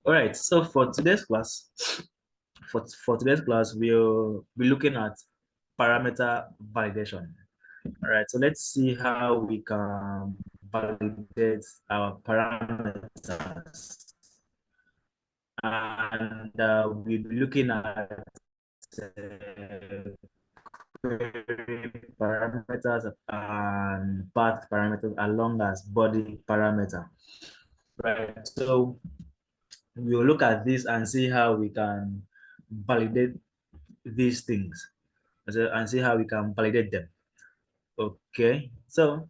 All right. So for today's class, we'll be looking at parameter validation. All right. So let's see how we can validate our parameters, and we'll be looking at query parameters and path parameters along as body parameter. Right. So we'll look at this and see how we can validate these things and see how we can validate them. Okay. So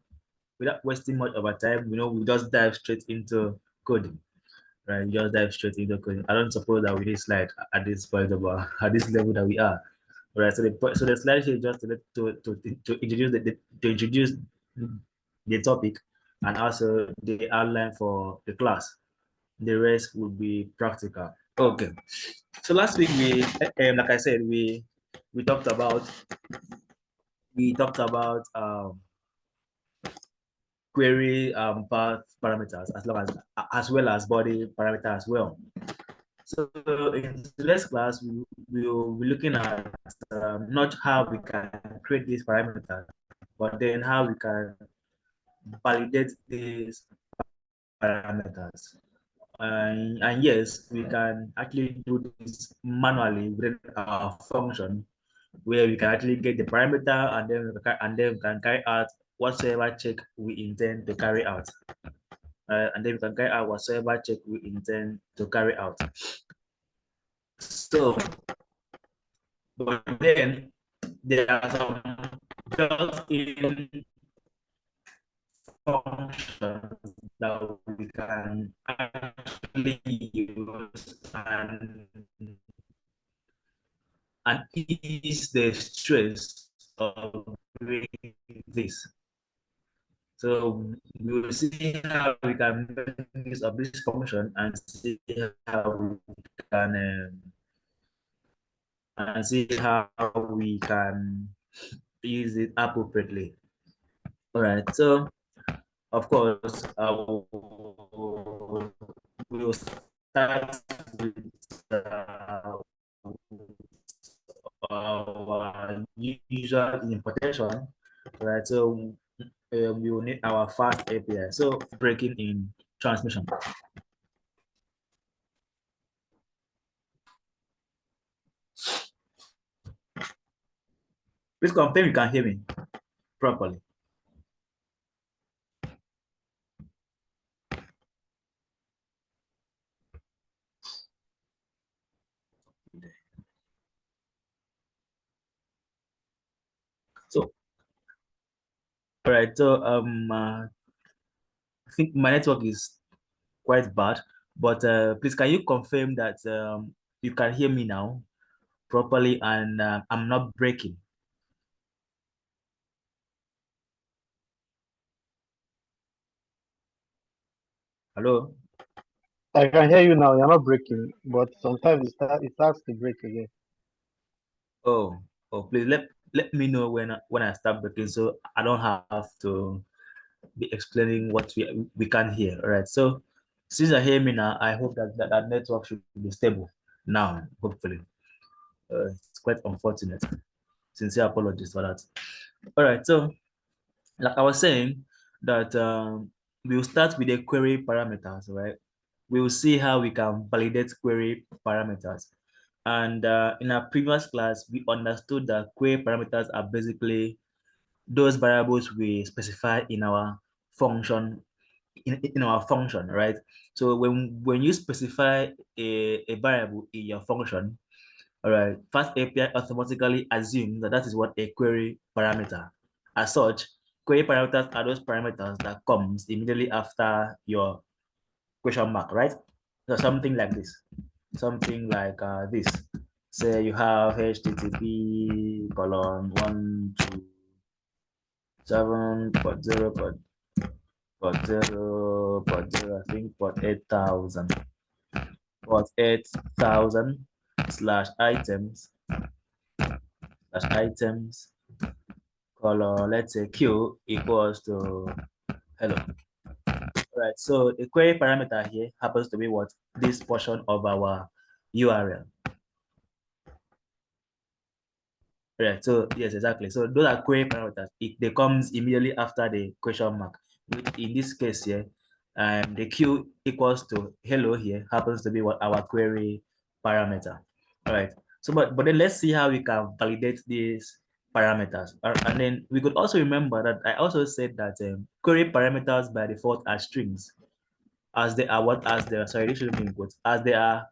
without wasting much of our time, we just dive straight into coding. Right. We just dive straight into coding. I don't suppose that we need slide at this point of at this level that we are. Right. So the slide here is just to introduce to introduce the topic and also the outline for the class. The rest will be practical. Okay. So last week like I said, we talked about we talked about query path parameters as well as body parameter as well. So in today's class, we will be looking at not how we can create these parameters, but then how we can validate these parameters. And yes, we can actually do this manually within our function, where we can actually get the parameter and then we can carry out whatsoever check we intend to carry out. And then we can carry out whatsoever check we intend to carry out. So, but then there are some built-in functions that we can actually use and ease the stress of doing this. So we will see how we can make use of this function and see how we can use it appropriately. All right. So of course, we will start with uh, our usual importation. Right. So we will need our fast API. So breaking in transmission. Please confirm you can hear me properly. So, all right. So, I think my network is quite bad, but please can you confirm that you can hear me now properly and I'm not breaking? Hello? I can hear you now. You're not breaking, but sometimes it starts to break again. Oh, oh, please let me know when I start breaking so I don't have to be explaining what we can hear. All right. So since I hear me now, I hope that network should be stable now, hopefully. It's quite unfortunate. Sincere apologies for that. All right. So like I was saying that we'll start with the query parameters, right? We will see how we can validate query parameters. And in our previous class, we understood that query parameters are basically those variables we specify in our function, in our function, right? So when you specify a variable in your function, all right, Fast API automatically assumes that that is what a query parameter. As such, query parameters are those parameters that comes immediately after your question mark, right? So something like this, something like this. Say you have HTTP colon 127.0 I think port 8,000 slash items color, let's say q equals to hello. Right. So the query parameter here happens to be what? This portion of our URL. Right. So yes, exactly. So those are query parameters. They comes immediately after the question mark. In this case here, the q equals to hello here happens to be what our query parameter. All right. So but then let's see how we can validate these parameters. And then we could also remember that I also said that query parameters by default are strings, as they are what as they are, sorry, this should be in quotes, as they are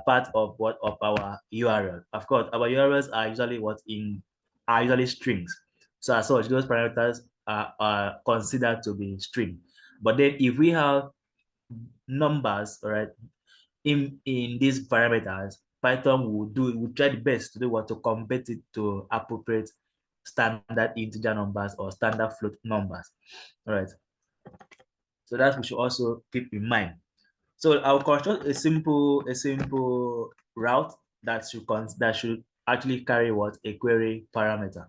part of what of our URL. Of course, our URLs are usually are usually strings. So as such, those parameters are considered to be string. But then if we have numbers, all right, in these parameters, Python will try the best to do what to convert it to appropriate standard integer numbers or standard float numbers. All right. So that we should also keep in mind. So I'll construct a simple route that should actually carry what a query parameter.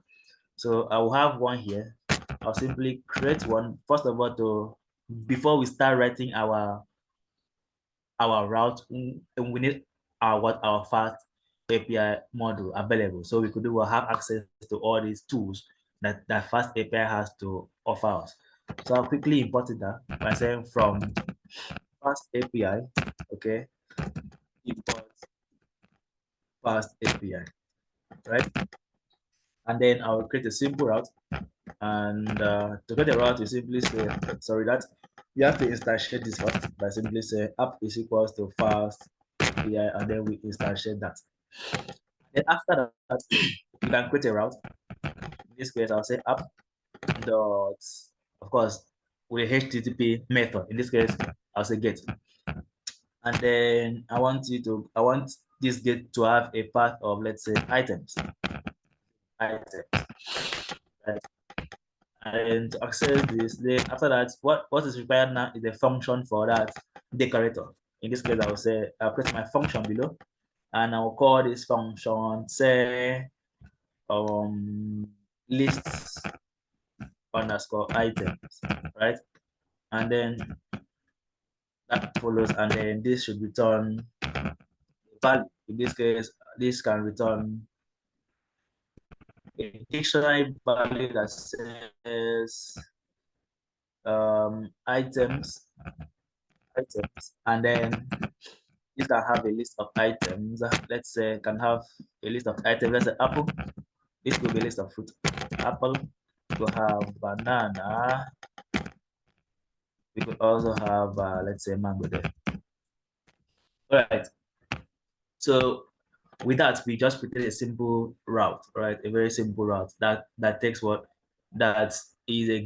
So I will have one here. I'll simply create one first of all to before we start writing our route. We need our fast API module available, so we could have access to all these tools that fast API has to offer us. So I'll quickly import it by saying from fast API, okay, import fast API, right? And then I will create a simple route. And to get a route, you simply say, sorry, that you have to instantiate this first by simply say app is equals to fast API, and then we instantiate that. Then after that, you can create a route. In this case, I'll say app dot, of course, with a HTTP method. In this case, I'll say get. And then I want this get to have a path of, let's say, items. Right? And to access this, then after that, what is required now is a function for that decorator. In this case, I will say I'll create my function below, and I'll call this function say lists underscore items, right? And then that follows, and then this should return value. In this case, this can return a dictionary value that says items, and then this can have a list of items. Let's say can have a list of items. Let's say apple. This could be a list of fruit. Apple. We could have banana. We could also have let's say mango there. All right. So with that, we just created a simple route, right? A very simple route that takes what that is a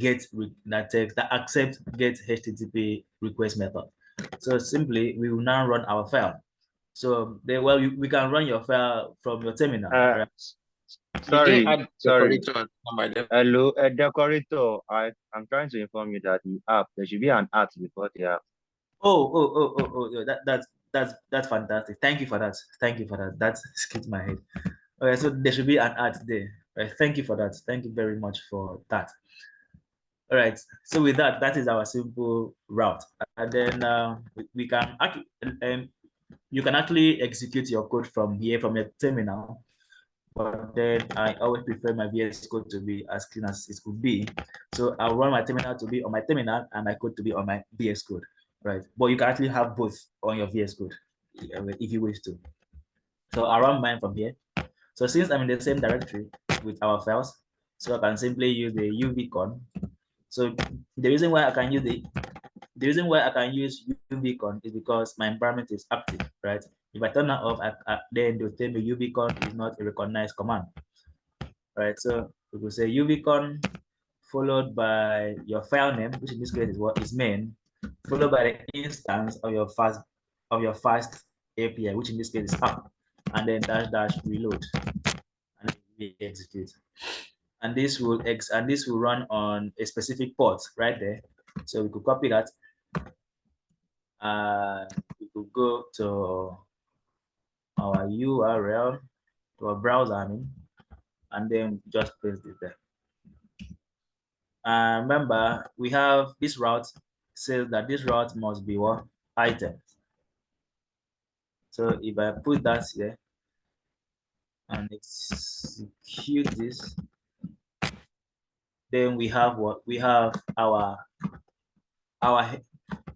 that accepts get HTTP request method. So simply we will now run our file. So we can run your file from your terminal, Uh, right? You didn't sorry, add sorry. decorator on my left. Hello, decorator. I'm trying to inform you that the app, there should be an at before the app. Yeah, that's fantastic. Thank you for that. Thank you for that. That skipped my head. Okay, so there should be an ad there. Right. Thank you for that. Thank you very much for that. All right. So with that, that is our simple route, and then we can actually you can actually execute your code from here from your terminal. But then I always prefer my VS Code to be as clean as it could be. So I'll run my terminal to be on my terminal and my code to be on my VS Code, right? But you can actually have both on your VS Code if you wish to. So I'll run mine from here. So since I'm in the same directory with our files, so I can simply use the UVcon. So the reason why I can use UVcon is because my environment is active, right? If I turn that off, then they'll tell me UVcon is not a recognized command, right? So we will say UVcon followed by your file name, which in this case is what is main, followed by the instance of your fast API, which in this case is app, and then dash dash reload, and we execute. And this will run on a specific port right there. So we could copy that. We could go to our URL, to our browser, and then just paste it there. Remember, we have this route says that this route must be what? Items. So if I put that here and execute this, then we have what? We have our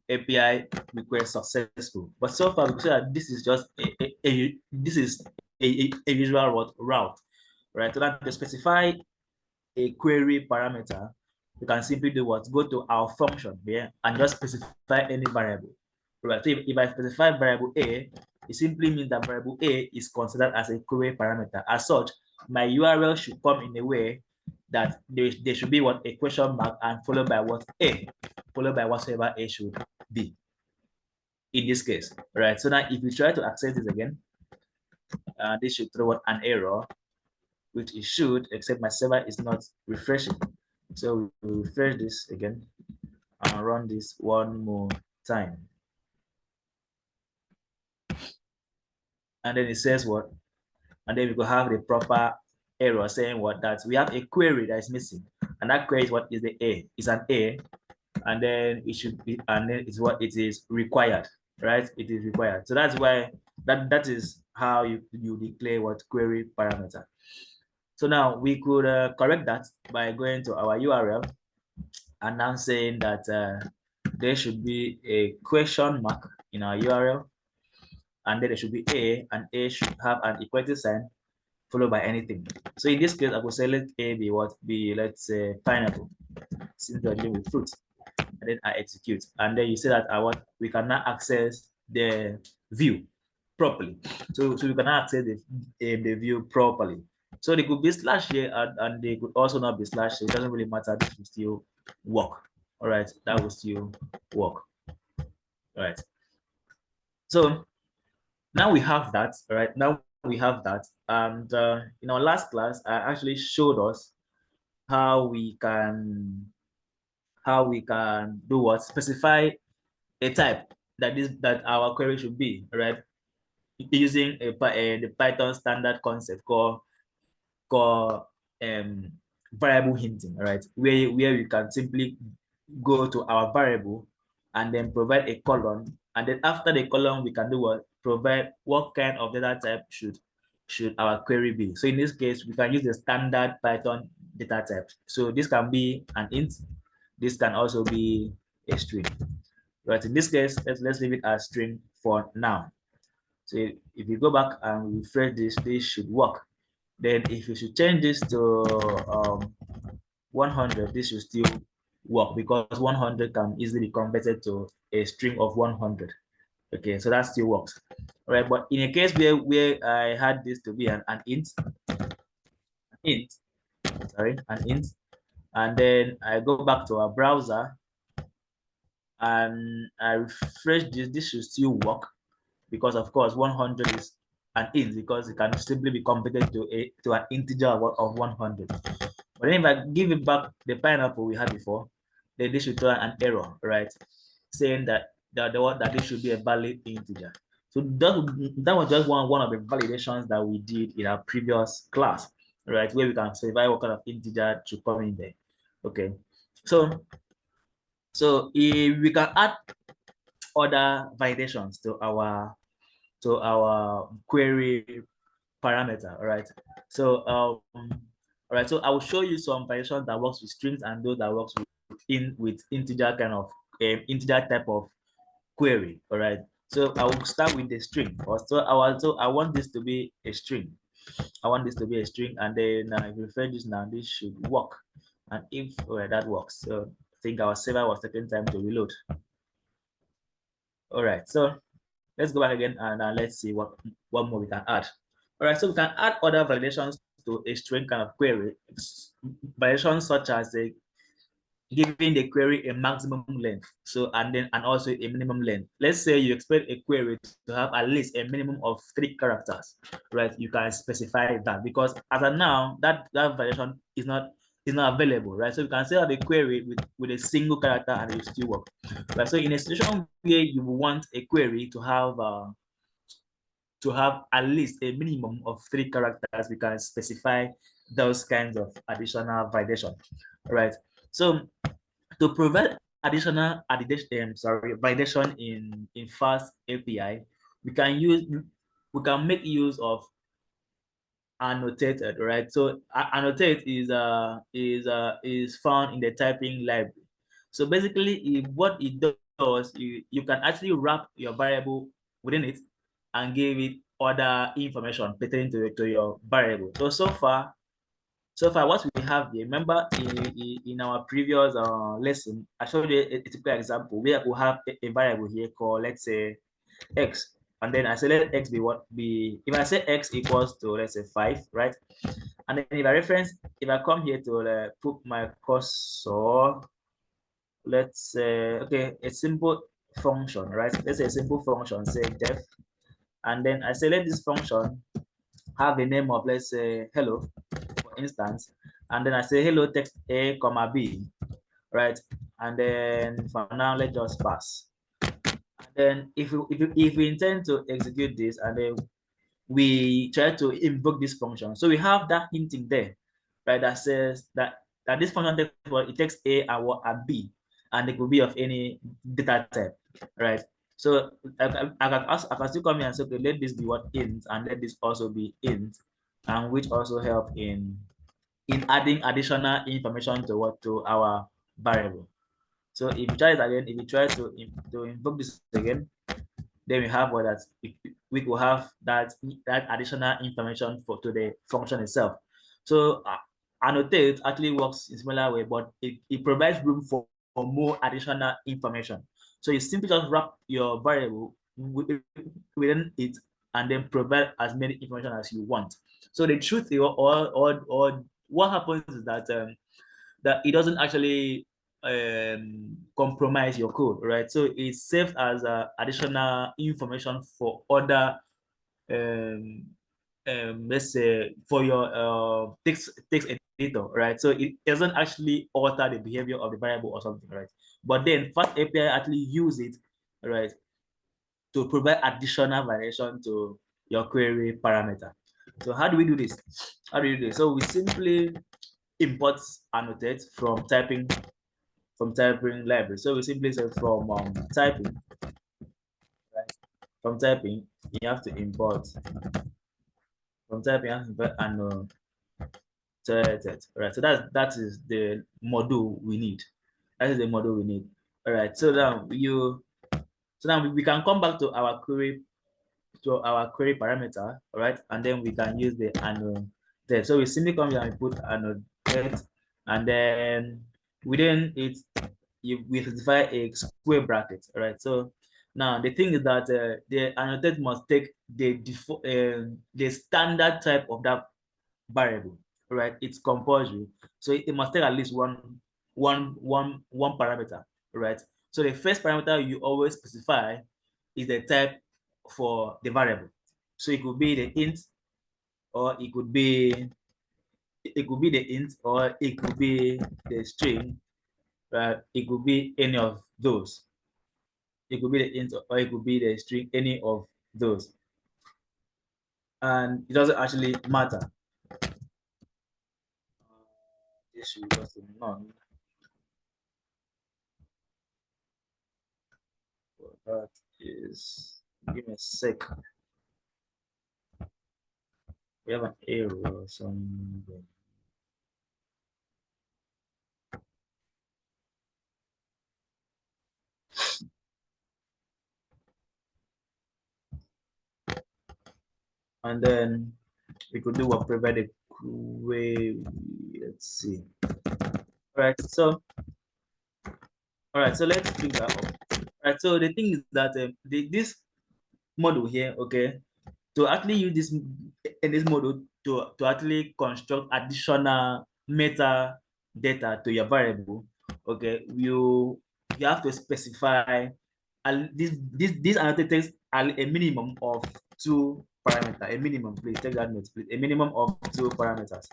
API request successful. But so far, we see that this is just this is a visual route, right? So that to specify a query parameter, you can simply do what? Go to our function here and just specify any variable. Right. So if I specify variable A, it simply means that variable A is considered as a query parameter. As such, my URL should come in a way that there should be what? A question mark and followed by what? A, followed by whatever A should be in this case. Right. So now if you try to access this again, this should throw out an error, which it should, except my server is not refreshing. So we refresh this again and run this one more time. And then it says what? And then we will have the proper error saying what? That we have a query that is missing. And that query is what is the A? It's an A. And then it should be, and then it's what it is required, right? It is required. So that's why that is how you declare what query parameter. So now we could correct that by going to our URL and now saying that there should be a question mark in our URL, and then there should be A, and A should have an equality sign followed by anything. So in this case, I would say let A be what? Be, let's say, pineapple, since we're dealing with fruit. And then I execute. And then you see that we can now access the view properly. So we can now access the view properly. So they could be slash here and they could also not be slash here. It doesn't really matter. This will still work. All right, that will still work. All right. So now we have that. All right. Now we have that. And in our last class, I actually showed us how we can do what? Specify a type that our query should be, right? Using the Python standard concept called variable hinting, right? Where we can simply go to our variable and then provide a column, and then after the column we can do what? Provide what kind of data type should our query be. So in this case, we can use the standard Python data type. So this can be an int, this can also be a string. Right, in this case, let's leave it as string for now. So if you go back and refresh this, this should work. Then if you should change this to 100, this should still work because 100 can easily be converted to a string of 100. Okay, so that still works. All right, but in a case where I had this to be an int, and then I go back to our browser and I refresh this, this should still work because of course 100 is an int because it can simply be converted to an integer of 100. But then if I give it back the pineapple we had before, then this should throw an error, right? Saying that this should be a valid integer. So that was just one of the validations that we did in our previous class, right? Where we can specify what kind of integer should come in there. Okay. So if we can add other validations to our query parameter. All right. So all right. So I will show you some validations that works with strings and those that works with integer kind of integer type of query. All right. So I will start with the string. So I want this to be a string. I want this to be a string, and then if you refresh this now, this should work. And if that works, so I think our server was taking time to reload. All right. So let's go back again and let's see what more we can add. All right, so we can add other validations to a string kind of query. Validations such as giving the query a maximum length, so and also a minimum length. Let's say you expect a query to have at least a minimum of 3 characters, right? You can specify that because as of now that validation is not available, right? So you can set up a query with a single character and it will still work, right? So in a situation where you want a query to have at least a minimum of 3 characters, we can specify those kinds of additional validation, right? So to provide additional validation in fast API, we can make use of annotated, right? So annotate is found in the typing library. So basically, what it does, you can actually wrap your variable within it and give it other information pertaining to your variable. So far, what we have here, remember in our previous lesson, I showed you a typical example where we have a variable here called, let's say, x, and then I say let x be what be, if I say x equals to, let's say, 5, right? And then if I come here to put my cursor, let's say, okay, a simple function, right? Let's say a simple function, say def, and then I say let this function have a name of, let's say, hello, for instance, and then I say hello text a comma b, right? And then for now, let's just pass. And then if we intend to execute this, and then we try to invoke this function, so we have that hinting there, right? That says that this function it takes a and what and b, and it could be of any data type, right? So I can still come here and say, okay, let this be what int, and let this also be int, and which also help in adding additional information to our variable. So if you try it again, if you try to invoke this again, then we have what that we will have that additional information to the function itself. So annotate actually works in similar way, but it provides room for more additional information. So you simply just wrap your variable within it and then provide as many information as you want. So the truth is, or what happens is that it doesn't actually compromise your code, right? So it serves as additional information for other, um, let's say, for your text editor, right? So it doesn't actually alter the behavior of the variable or something, right? But then Fast API actually use it, right, to provide additional variation to your query parameter. So how do we do this? How do we do this? So we simply import annotate from typing library. So we simply say typing, right? From typing, you have to import. From typing, you have to import annotated. Right. So that is the module we need. That is the module we need. All right. So now we can come back to our query parameter, all right, and then we can use the annotate. So we simply come here and put annotate, and then within it we specify a square bracket, all right? So now the thing is that the annotate must take the standard type of that variable, right? It's compulsory, so it must take at least one parameter, right? So the first parameter you always specify is the type for the variable. So it could be the int, or it could be the int, or it could be the string, right? It could be any of those. It could be the int, or it could be the string, any of those. And it doesn't actually matter. This should be just a none. So that is, give me a sec. We have an error somewhere. And then we could do what provide a query. Let's see. All right, so let's pick that up. All right, so the thing is that this model here, okay, to actually use this in this model to actually construct additional meta data to your variable, okay, you have to specify this annotated takes a minimum of 2 parameters. A minimum, please take that note, please. A minimum of 2 parameters.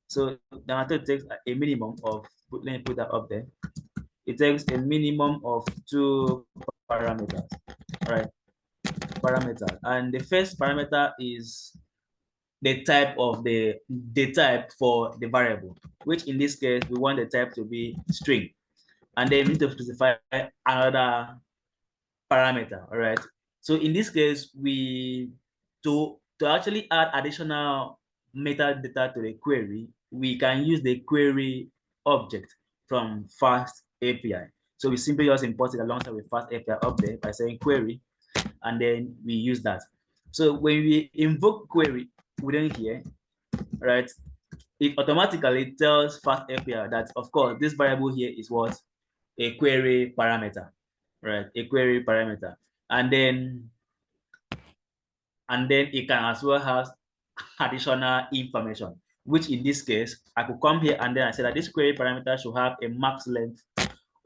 So the annotated takes a minimum of, let me put that up there. It takes a minimum of 2 parameters, right? Parameters, and the first parameter is the type for the variable, which in this case we want the type to be string, and then we need to specify another parameter. All right. So in this case, to actually add additional metadata to the query, we can use the query object from Fast API. So we simply just import it alongside with Fast API up there by saying query, and then we use that. So when we invoke query within here, right, it automatically tells Fast API that, of course, this variable here is what? A query parameter, right? A query parameter. And then it can as well have additional information, which in this case, I could come here and then I say that this query parameter should have a max length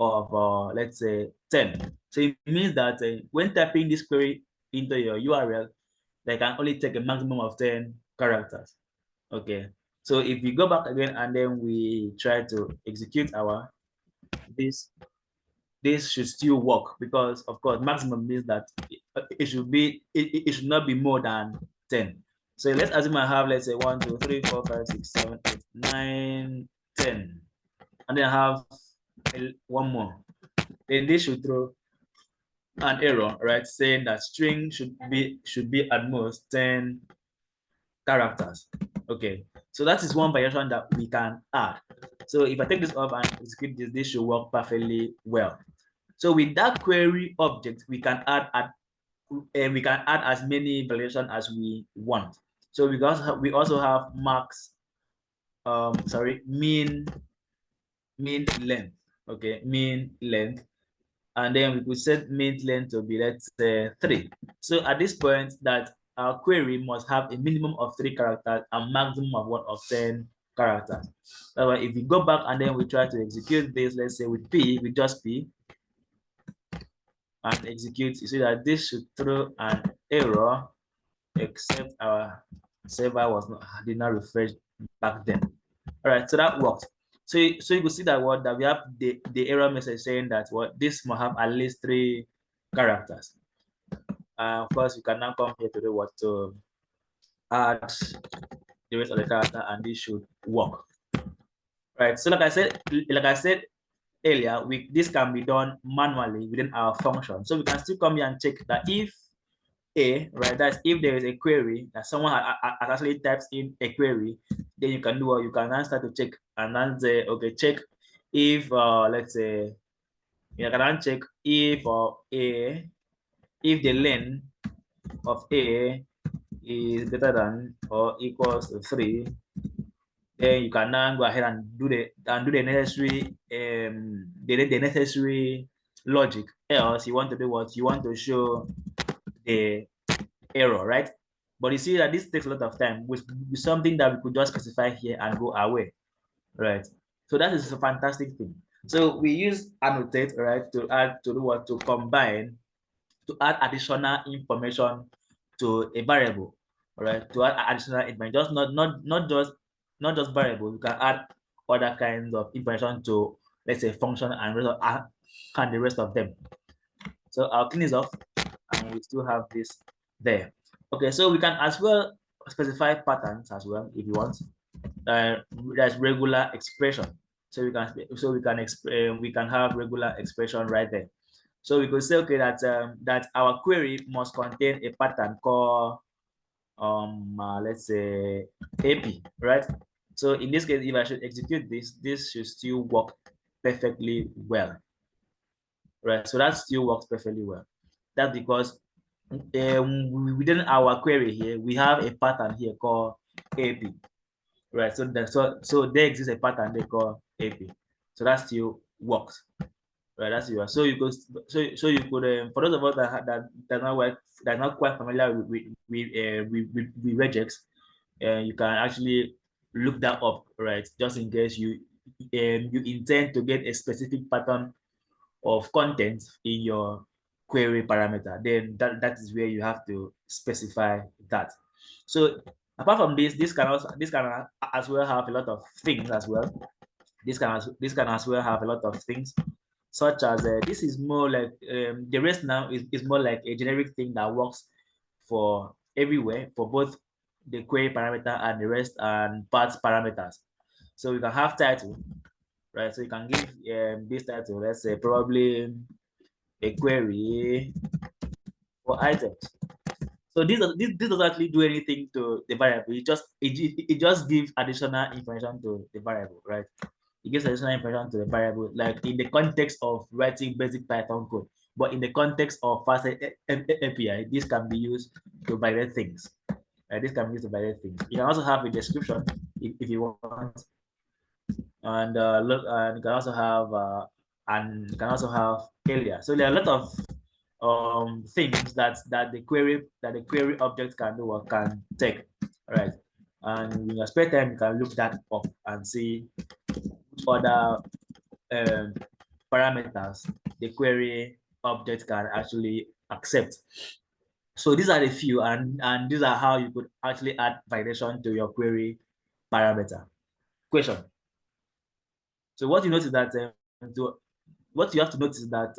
of, let's say, 10. So it means that when typing this query into your URL, they can only take a maximum of 10 characters. Okay. So if we go back again and then we try to execute our this should still work, because of course maximum means that it should not be more than 10. So let's assume I have, let's say, 1 2 3 4 5 6 7 8 9 10, and then I have one more. Then this should throw an error, right, saying that string should be at most 10 characters. Okay, so that is one variation that we can add. So if I take this off and execute this should work perfectly well. So with that query object, we can add as many variations as we want. So we also have max, mean length. Okay, mean length, and then we could set mean length to be, let's say, 3. So at this point, that our query must have a minimum of 3 characters and maximum of 10 characters. That's why if we go back and then we try to execute this, let's say with just P, and execute, you see that this should throw an error, except our server did not refresh back then. All right, so that works. So you could see that that we have the error message saying that this must have at least 3 characters. Of course, you can now come here to do to add the rest of the character, and this should work. Right. So like I said earlier, this can be done manually within our function. So we can still come here and check that if right, that's if there is a query that someone actually types in a query, then you can do what you can then start to check and then say, okay, check if let's say you can then check if if the length of A is greater than or equals to 3, then you can now go ahead and do the necessary the necessary logic. Else you want to do what? You want to show the error, right? But you see that this takes a lot of time with something that we could just specify here and go away, right? So that is a fantastic thing. So we use annotate, right, to add to do what? To combine, to add additional information to a variable, right? To add additional information, just not just variable. You can add other kinds of information to, let's say, function and the rest of them. So I'll clean this off, and we still have this there. Okay, so we can as well specify patterns as well if you want. There's regular expression. So we can have regular expression right there. So we could say, okay, that our query must contain a pattern called let's say AP, right? So in this case, if I should execute this should still work perfectly well, right? So that still works perfectly well. That's because within our query here, we have a pattern here called AP, right? So there exists a pattern they call AP. So that still works. Right, that's you. So you could, you could, for those of us that not quite familiar with regex, you can actually look that up, right? Just in case you intend to get a specific pattern of content in your query parameter, then that is where you have to specify that. So apart from this can as well have a lot of things as well. This can as well have a lot of things, such as this is more like the rest now is more like a generic thing that works for everywhere, for both the query parameter and the rest and parts parameters. So we can have title, right? So you can give this title, let's say probably a query for items. So this doesn't actually do anything to the variable. It just gives additional information to the variable, right? It gives additional information to the variable, like in the context of writing basic Python code. But in the context of fast API, this can be used to validate things. This can be used to validate things. You can also have a description if you want, and look, and you can also have failure. So there are a lot of things that the query object can do or can take. All right, and in your spare time you can look that up and see which other um, parameters the query object can actually accept. So these are the few, and these are how you could actually add validation to your query parameter. Question. So what you notice that what you have to notice is that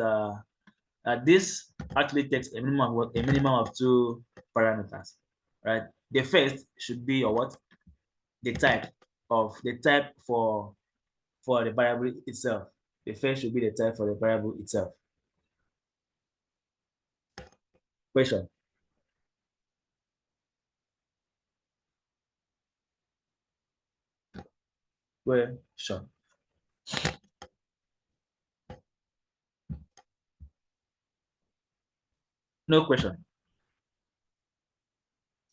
this actually takes a minimum of two parameters, right? The first should be your what? The type for the variable itself. The first should be the type for the variable itself. Question. Question. No question.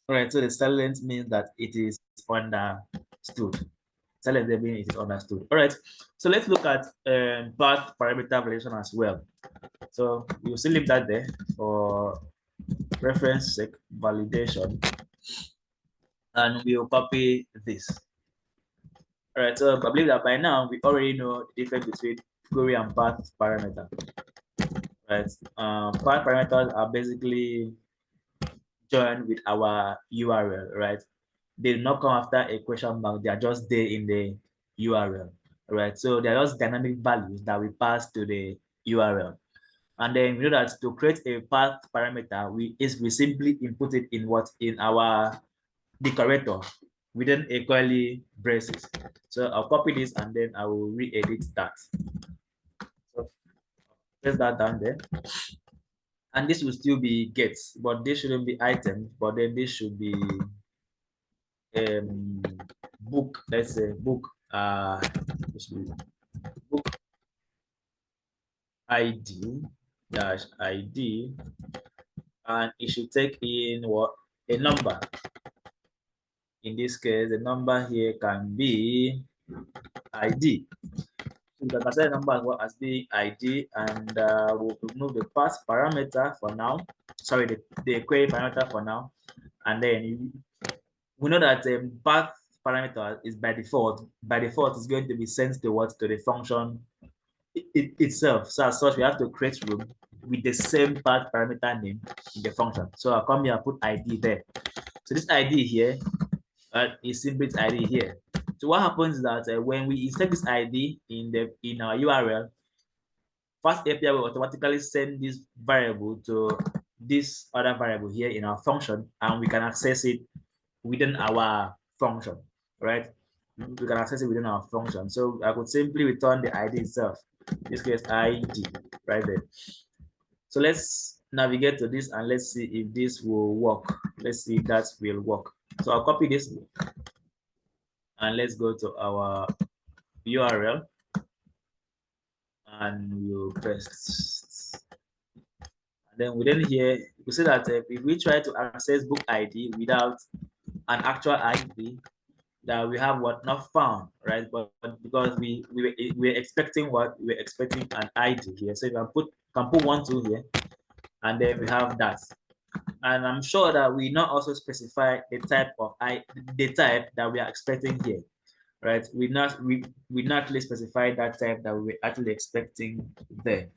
All right. So the silent means that it is understood. Silent means it is understood. All right. So let's look at path parameter validation as well. So you will still leave that there for reference sake validation, and we'll copy this. All right, so I believe that by now we already know the difference between query and path parameter. Right, path parameters are basically joined with our URL. Right, they do not come after a question mark; they are just there in the URL. Right, so they are just dynamic values that we pass to the URL. And then we know that to create a path parameter, we simply input it in our decorator within a curly braces. So I'll copy this and then I will re-edit that. So place that down there. And this will still be gets, but this shouldn't be items, but then this should be book, let's say book this should be book ID dash ID, and it should take in what? A number. In this case, the number here can be ID. So we can consider the number as well as being ID, and we'll remove the path parameter for now. Sorry, the query parameter for now. And then we know that path parameter is by default. By default, is going to be sent to what? To the function itself. So as such, we have to create room with the same path parameter name in the function. So I'll come here and put ID there. So this ID here is simply its ID here. So what happens is that when we insert this ID in our URL, Fast API will automatically send this variable to this other variable here in our function, and we can access it within our function, right? We can access it within our function. So I could simply return the ID itself. In this case, ID, right there. So let's navigate to this and let's see if this will work. Let's see if that will work. So I'll copy this and let's go to our URL and we'll paste. And then within here, you see that if we try to access book ID without an actual ID, that we have what? Not found, right? But because we're expecting what? We're expecting an ID here. So you can put 1 2 here, and then we have that. And I'm sure that we not also specify the type that we are expecting here, right? We not actually specify that type that we're actually expecting there.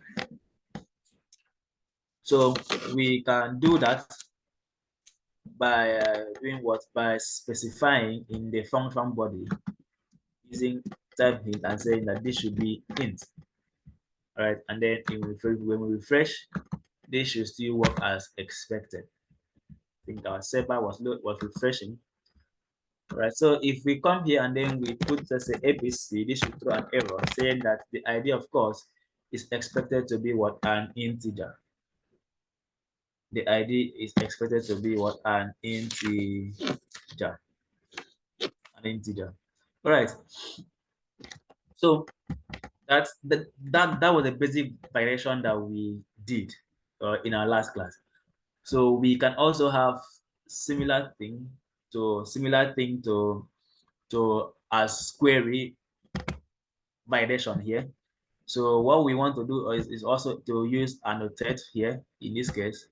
So we can do that by doing what? By specifying in the function body using type hint and saying that this should be int. All right, and then when we refresh, this should still work as expected. I think our server was refreshing. Right. So if we come here and then we put, let's say, APC, this should throw an error saying that the ID, of course, is expected to be what? An integer. The ID is expected to be what? An integer. An integer. All right. So that was a basic variation that we did in our last class. So we can also have similar thing to as query validation here. So what we want to do is also to use annotate here in this case.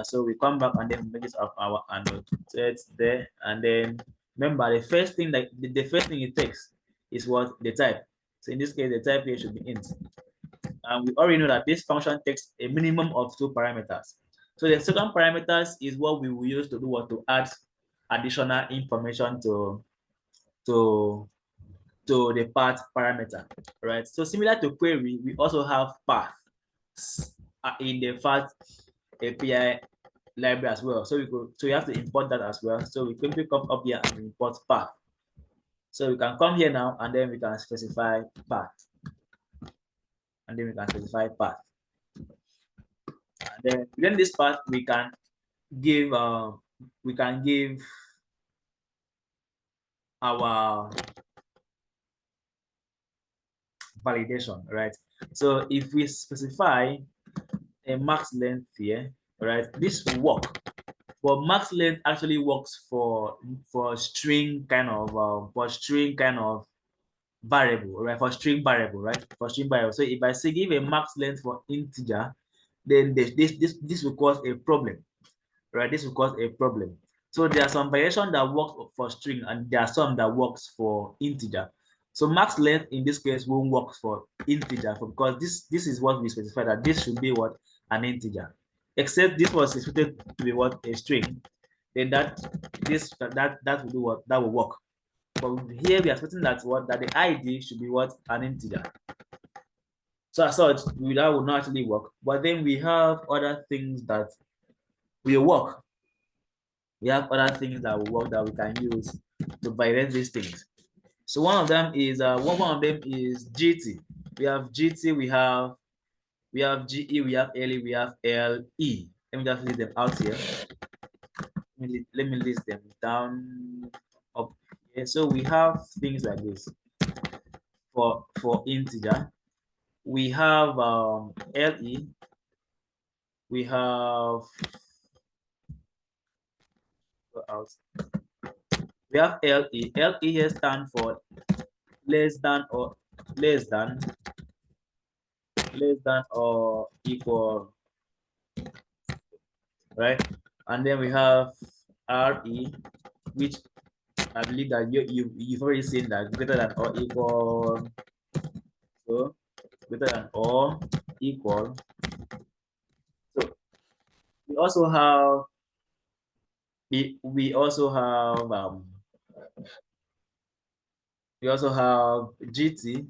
So we come back and then make use of our annotate there, and then remember the first thing that the first thing it takes is what? The type. So in this case, the type here should be int. And we already know that this function takes a minimum of 2 parameters. So the second parameters is what we will use to do what? To add additional information to the path parameter, right? So similar to query, we also have path in the path API library as well. So we have to import that as well. So we quickly come up here and import path. So we can come here now and then we can specify path. And then we can specify path. And then within this path, we can give our validation, right? So if we specify a max length here, right, this will work. But max length actually works for string kind of variable, right? For string variable, right? For string variable. So if I say give a max length for integer, then this will cause a problem, right? This will cause a problem. So there are some variation that works for string and there are some that works for integer. So max length in this case won't work for integer because this is what we specify that this should be what? An integer. Except this was expected to be what? A string. Then that will do what? That will work. But here we are expecting that what? That the ID should be what? An integer. So as such, that will not actually work. But then we have other things that will work. We have other things that will work that we can use to validate these things. So one of them is GT. We have GT, we have GE, we have LE, we have LE. Let me just list them out here. Let me list them down up here. So we have things like this for integer. We have LE. We have LE. LE here stands for less than or equal, right? And then we have RE, which I believe that you've already seen that greater than or equal. So greater than or equal. So we also have GT,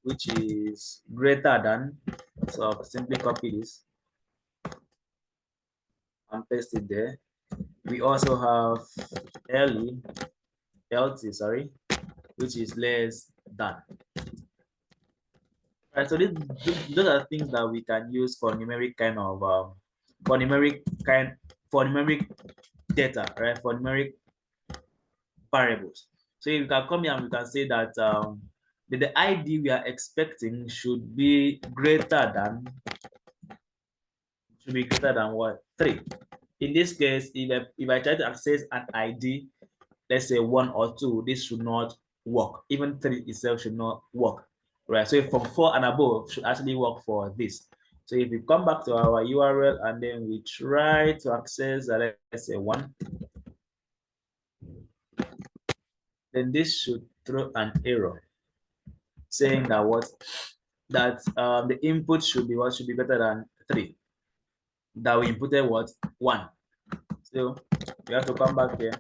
which is greater than. So I'll simply copy this and paste it there. We also have LT, sorry, which is less than. Right, so those are things that we can use for numeric kind of for numeric data, right? For numeric variables. So you can come here and we can say that the ID we are expecting should be greater than what? 3. In this case, if I try to access an ID, let's say 1 or 2, this should not work. Even 3 itself should not work, right? So from 4 and above should actually work for this. So if we come back to our URL and then we try to access, let's say 1, then this should throw an error saying that the input should be better than 3. That we inputted what? 1. So we have to come back here.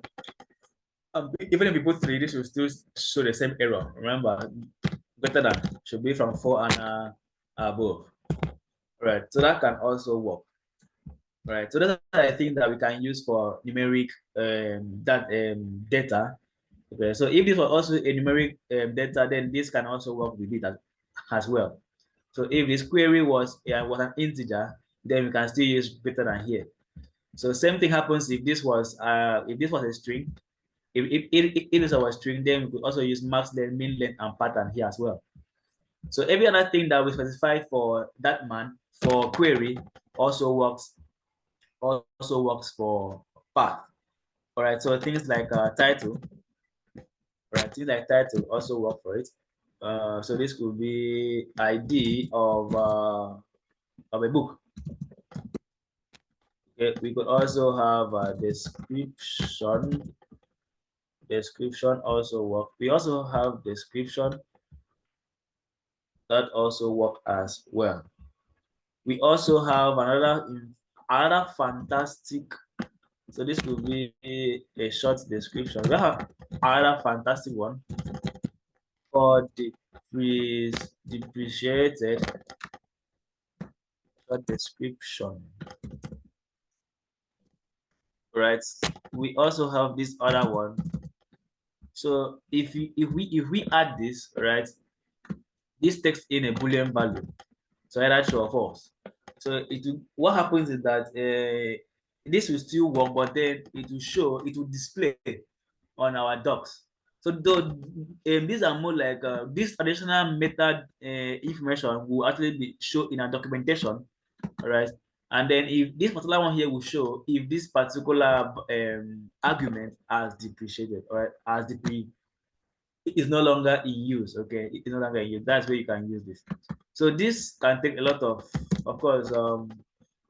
Even if we put 3, this will still show the same error. Remember, greater than should be from 4 and above. Right, so that can also work. right? So that's I think that we can use for numeric data. Okay, so if this was also a numeric data, then this can also work with it as well. So if this query was an integer, then we can still use greater than here. So same thing happens if this was a string. If this was a string, then we could also use max length, min length, and pattern here as well. So every other thing that we specify for that man for query also works for path. All right. So things like title, right? Things like title also work for it. So this could be ID of a book. Okay. We could also have a description. Description also work. We also have description that also work as well. We also have another fantastic. So this could be a short description. We have another fantastic one for depreciated short description. Right. We also have this other one. So if we add this, right, this takes in a Boolean value. So either true or false. So what happens is that this will still work, but then it will display on our docs. So though these are more like this additional method information will actually be shown in our documentation, right? And then if this particular one here will show if this particular argument has depreciated or has is no longer in use. Okay, it is no longer in use. That's where you can use this. So this can take a lot of course.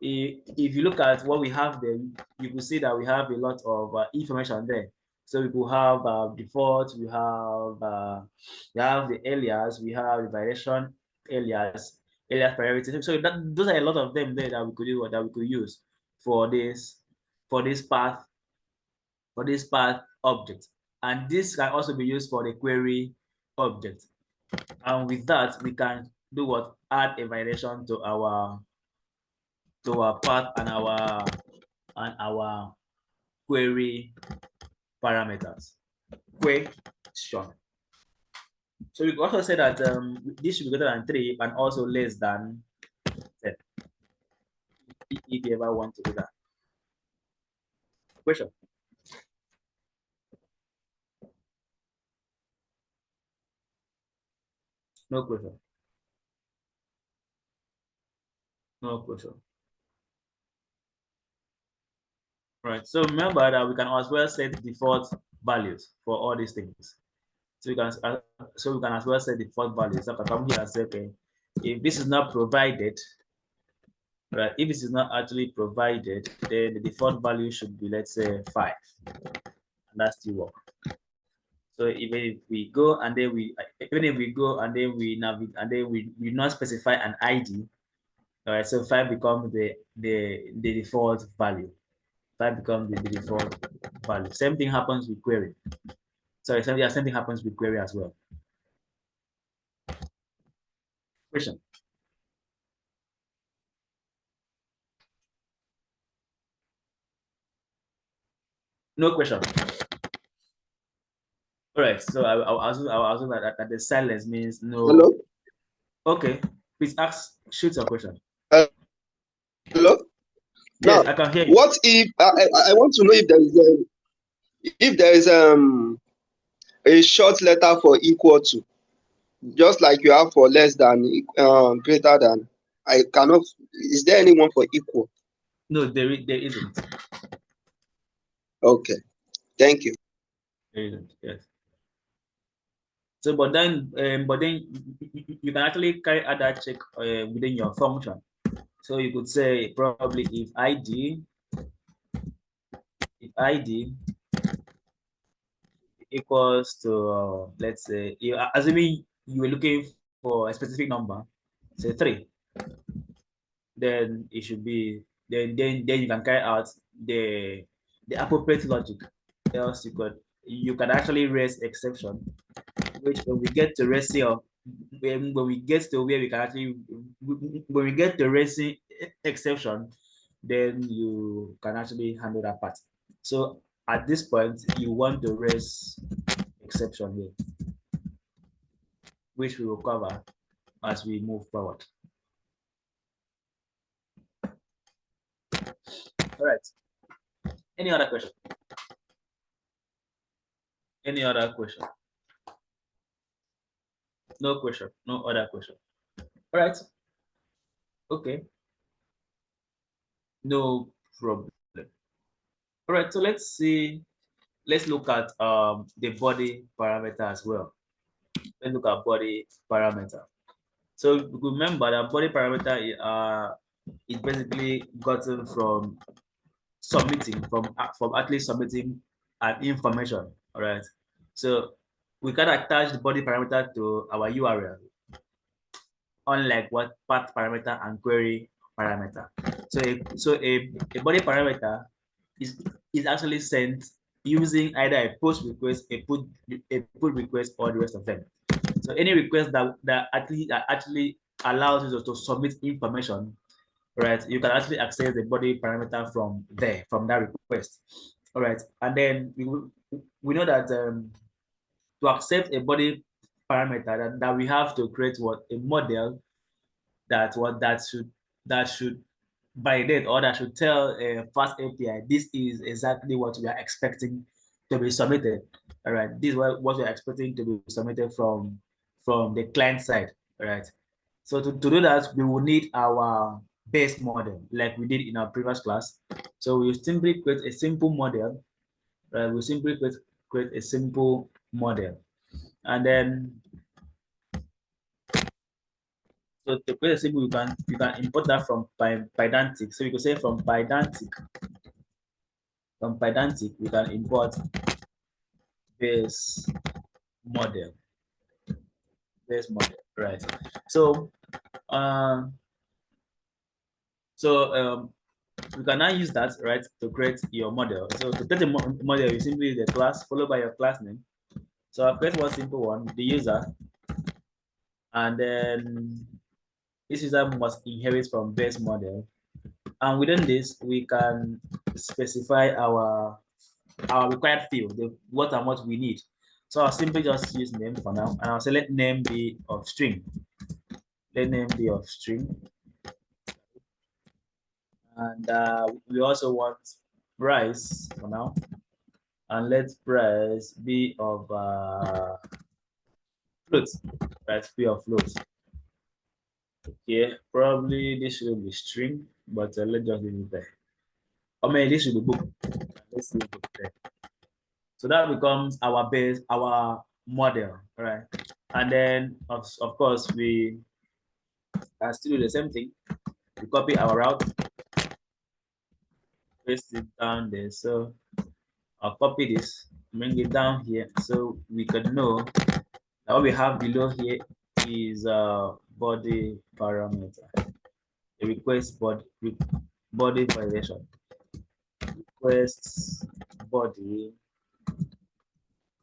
If you look at what we have there, you will see that we have a lot of information there. So we could have default, we have the alias, we have the variation alias priority. So those are a lot of them there that we could use or that we could use for this path object. And this can also be used for the query object. And with that, we can do what? Add a variation to our path and our query parameters. Question. So we can also say that this should be greater than 3 and also less than 10. If you ever want to do that. Question. No question. No question. Right. So remember that we can as well set default values for all these things. So we can as well set default values. So I can come here and say, okay, if this is not provided, right? If this is not actually provided, then the default value should be, let's say, 5, and that still work. So even if we go and then we navigate and then we not specify an ID, all right? So 5 becomes the default value. 5 becomes the default value. Same thing happens with query. Sorry, same thing happens with query as well. Question. No question. All right. So I'll assume that the silence means no. Hello? Okay. Please shoot your question. Hello? Yes, Now, I can hear you. what if I want to know if there is a short letter for equal to, just like you have for less than, greater than. I cannot. Is there anyone for equal? No, there isn't. Okay, thank you. There isn't. Yes. So, but then you can actually carry out that check within your function. So you could say probably if ID equals to let's say assuming you were looking for a specific number, say 3, then it should be then you can carry out the appropriate logic. Else you can actually raise exception, which when we get to raising of when we get to where we can actually when we get to raising exception, then you can actually handle that part. So at this point, you want to raise exception here, which we will cover as we move forward. All right. Any other question? Any other question? No question. No other question. All right. Okay. No problem. All right. So let's see. Let's look at the body parameter as well. Let's look at body parameter. So remember that body parameter is basically gotten from submitting from actually submitting an information. All right. So we can attach the body parameter to our URL, unlike what path parameter and query parameter. So a body parameter is actually sent using either a post request, a put request, or the rest of them. So any request that actually allows you to submit information, right? You can actually access the body parameter from there, from that request. All right, and then we know that to accept a body parameter that we have to create what a model that should validate, or that should tell a fast API this is exactly what we are expecting to be submitted. All right, this is what we are expecting to be submitted from the client side. All right. So to do that, we will need our base model like we did in our previous class. So we simply create a simple model. Right? We simply create a simple model, and then so to create a simple, you can import that from Pydantic. So you can say from Pydantic we can import base model, right? So um so um you can now use that, right, to create your model. So to create a model, you simply use the class followed by your class name. So I'll create one simple one, the user, and then this user must inherit from base model. And within this, we can specify our required field, what and what we need. So I'll simply just use name for now, and I'll say let name be of string. Let name be of string. And we also want price for now, and let price be of float, right? Be of float. Okay, probably this should be string, but let's just leave it there. Or maybe this should be book. Let's leave it there. So that becomes our base, our model, right? And then of course we can still do the same thing. We copy our route, paste it down there. So I'll copy this, bring it down here, so we could know that what we have below here is body parameter. A request body validation. Requests body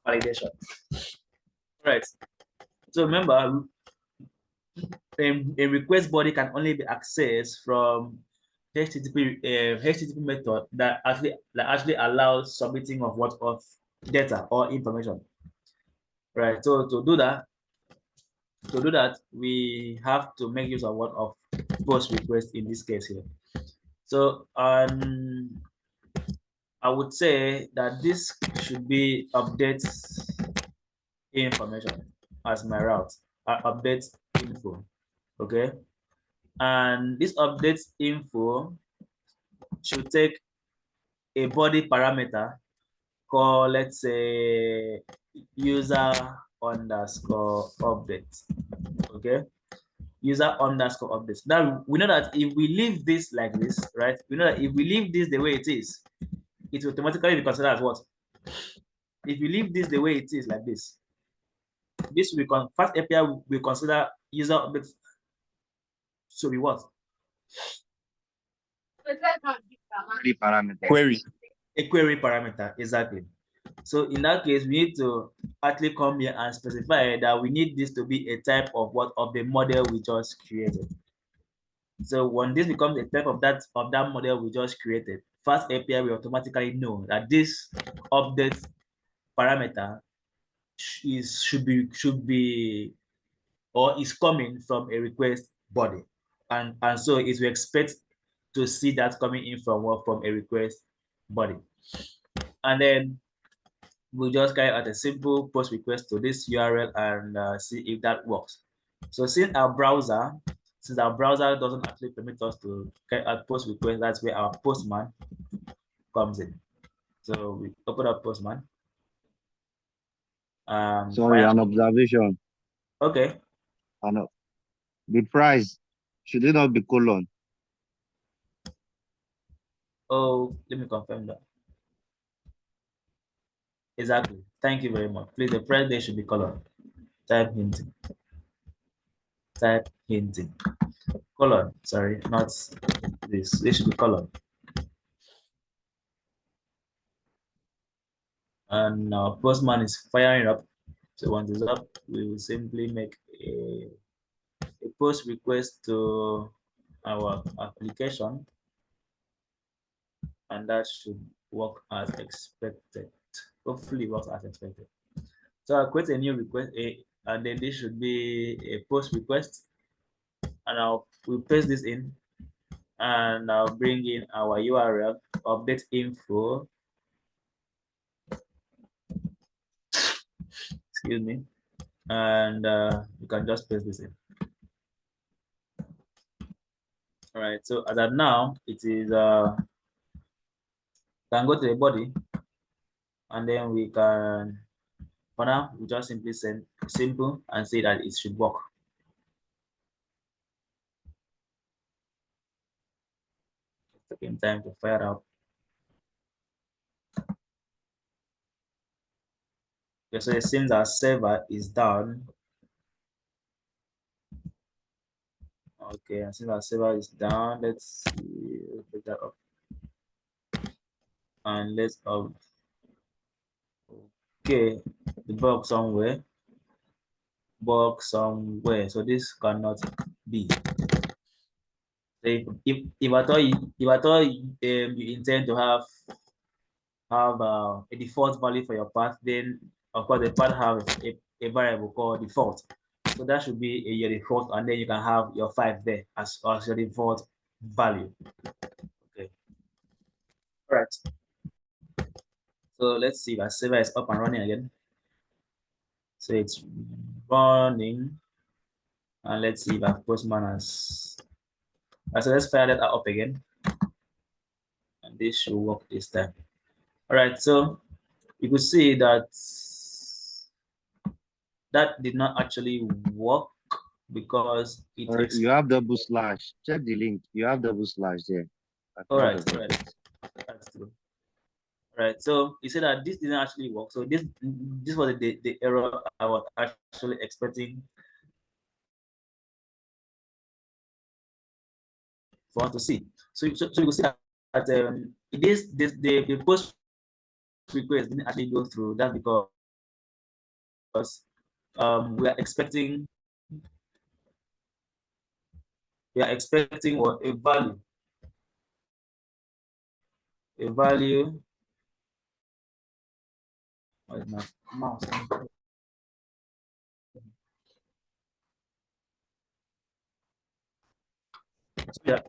validation. Right. So remember, a request body can only be accessed from HTTP method that actually allows submitting of data or information. Right. So to do that, we have to make use of post request in this case here. So I would say that this should be update information as my route. Update info. Okay. And this update info should take a body parameter called, let's say, user underscore update. Okay. User underscore update. Now we know that if we leave this like this, right? We know that if we leave this the way it is, it will automatically be considered as what? If you leave this the way it is like this will be fast API will consider user update to be what? Query. A query parameter, exactly. So in that case, we need to actually come here and specify that we need this to be a type of the model we just created. So when this becomes a type of that model we just created, Fast API will automatically know that this update parameter should be or is coming from a request body, and so it will expect to see that coming in from what, from a request body, and then we'll just carry out a simple post request to this URL and see if that works. So since our browser doesn't actually permit us to carry out post request, that's where our postman comes in. So we open up postman. Sorry, an observation. Okay. The price, should it not be colon? Oh, let me confirm that. Exactly. Thank you very much. Please, the price there should be colon. Type hinting. Type hinting. Colon. Sorry, not this. This should be colon. And now postman is firing up. So once it's up, we will simply make a post request to our application, and that should work as expected. Hopefully, works as expected. So I'll create a new request, and then this should be a post request, and we'll paste this in, and I'll bring in our URL, update info. Excuse me, and you can just paste this in. All right. So as of now, it is can go to the body, and then we can, for now, we just simply send simple and say that it should work. Taking time to fire out. Okay, so it seems our server is down. Okay, and since our server is down, let's see, pick that up. And let's okay, the bug somewhere. So this cannot be. So if at all you intend to have a default value for your path, then of course the path have a variable called default. So that should be your default, and then you can have your 5 there as your default value. Okay. All right. So let's see if our server is up and running again. So it's running, and let's see if our postman has. So let's fire that up again, and this should work this time. All right. So you could see that that did not actually work because it. You have double slash. Check the link. You have double slash there. All right. That's true. All right. So you said that this didn't actually work. So this was the error I was actually expecting for us to see. So you can see that the post request didn't actually go through. That's because we are expecting what, a value. What is my mouse? So yeah,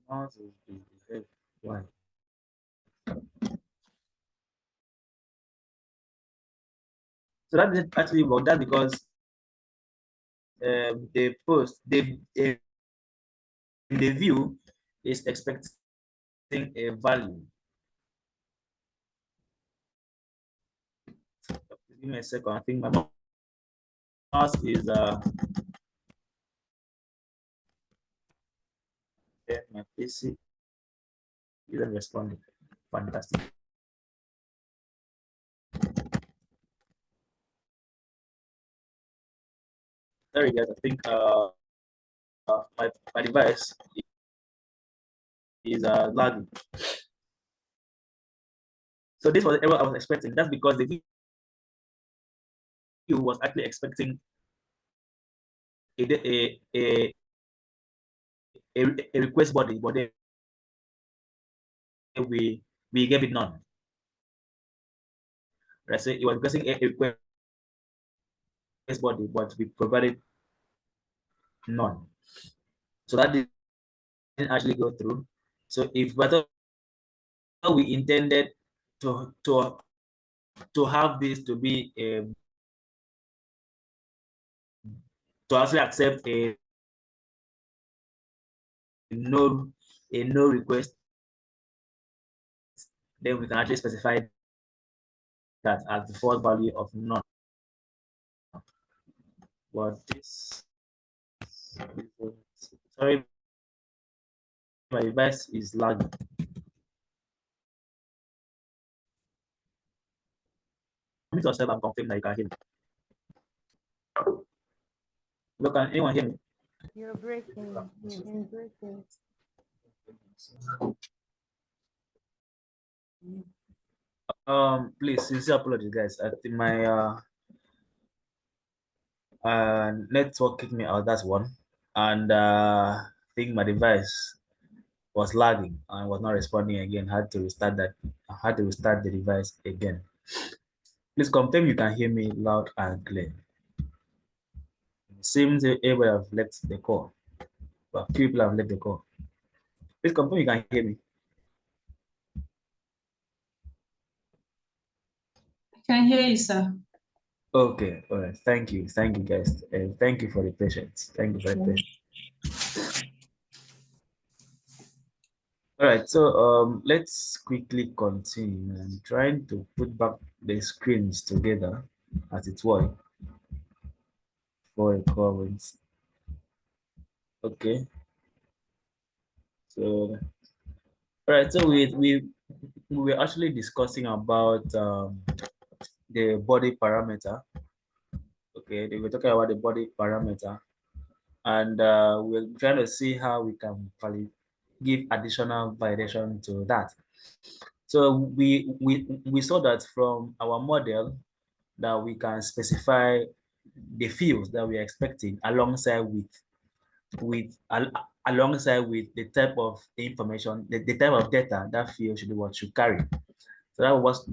mouse is why. So that didn't actually work. That's because the view is expecting a value. Give me a second. I think my mouse is my PC isn't responding. Fantastic. Sorry guys, I think my device is lagging. So this was the error I was expecting. That's because the view was actually expecting a a request body, but then we gave it none. Right, so it was requesting a request body, but we provided none. So that didn't actually go through. So if we thought we intended to have this to be to actually accept no a no request, then we can actually specify that as the default value of none. But this, sorry, my device is lagging. Mute yourself and confirm that you can hear me. Look, can anyone hear me? You're breaking. You've been breaking. Please, sincere apologies, guys. I think my network kicked me out. That's one, and I think my device was lagging and was not responding again. Had to restart that. I had to restart the device again. Please confirm you can hear me loud and clear. Seems everybody have left the call, but few people have left the call. Please confirm you can hear me. I can hear you, sir. Okay, all right. Thank you, guys, and thank you for the patience. Thank you for the patience. All right, so let's quickly continue. I'm trying to put back the screens together, as it were, for a comments. Okay, so all right, so we were actually discussing about the body parameter. Okay, they were talking about the body parameter, and we're trying to see how we can give additional validation to that. So we saw that from our model that we can specify the fields that we are expecting alongside with the type of information, the type of data that field should carry. So that was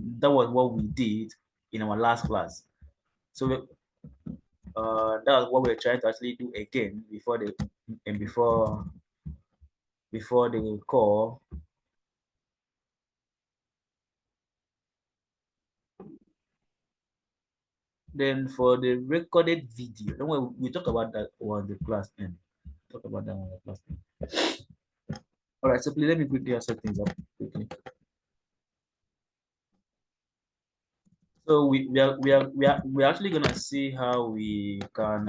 what we did in our last class. So that was what we're trying to actually do again before the call. Then for the recorded video, don't worry, we talk about that on the class end. Talk about that on the class end. All right, so please let me quickly set things up quickly. So we're actually gonna see how we can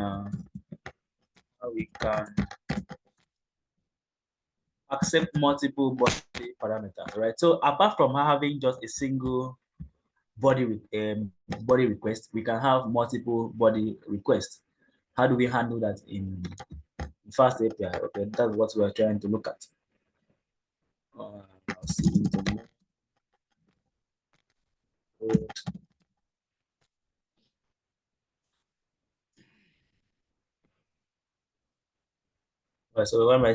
accept multiple body parameters, right? So apart from having just a single body request, we can have multiple body requests. How do we handle that in fast API? Okay, that's what we are trying to look at. I'll see you tomorrow. Right, so when my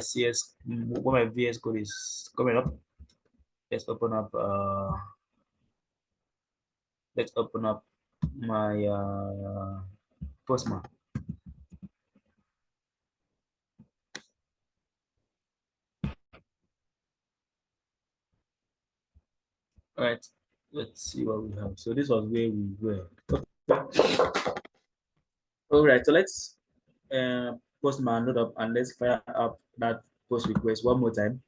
VS Code is coming up, let's open up my Postman. All right, let's see what we have. So this was where we were. All right, so let's Postman load up and let's fire up that post request one more time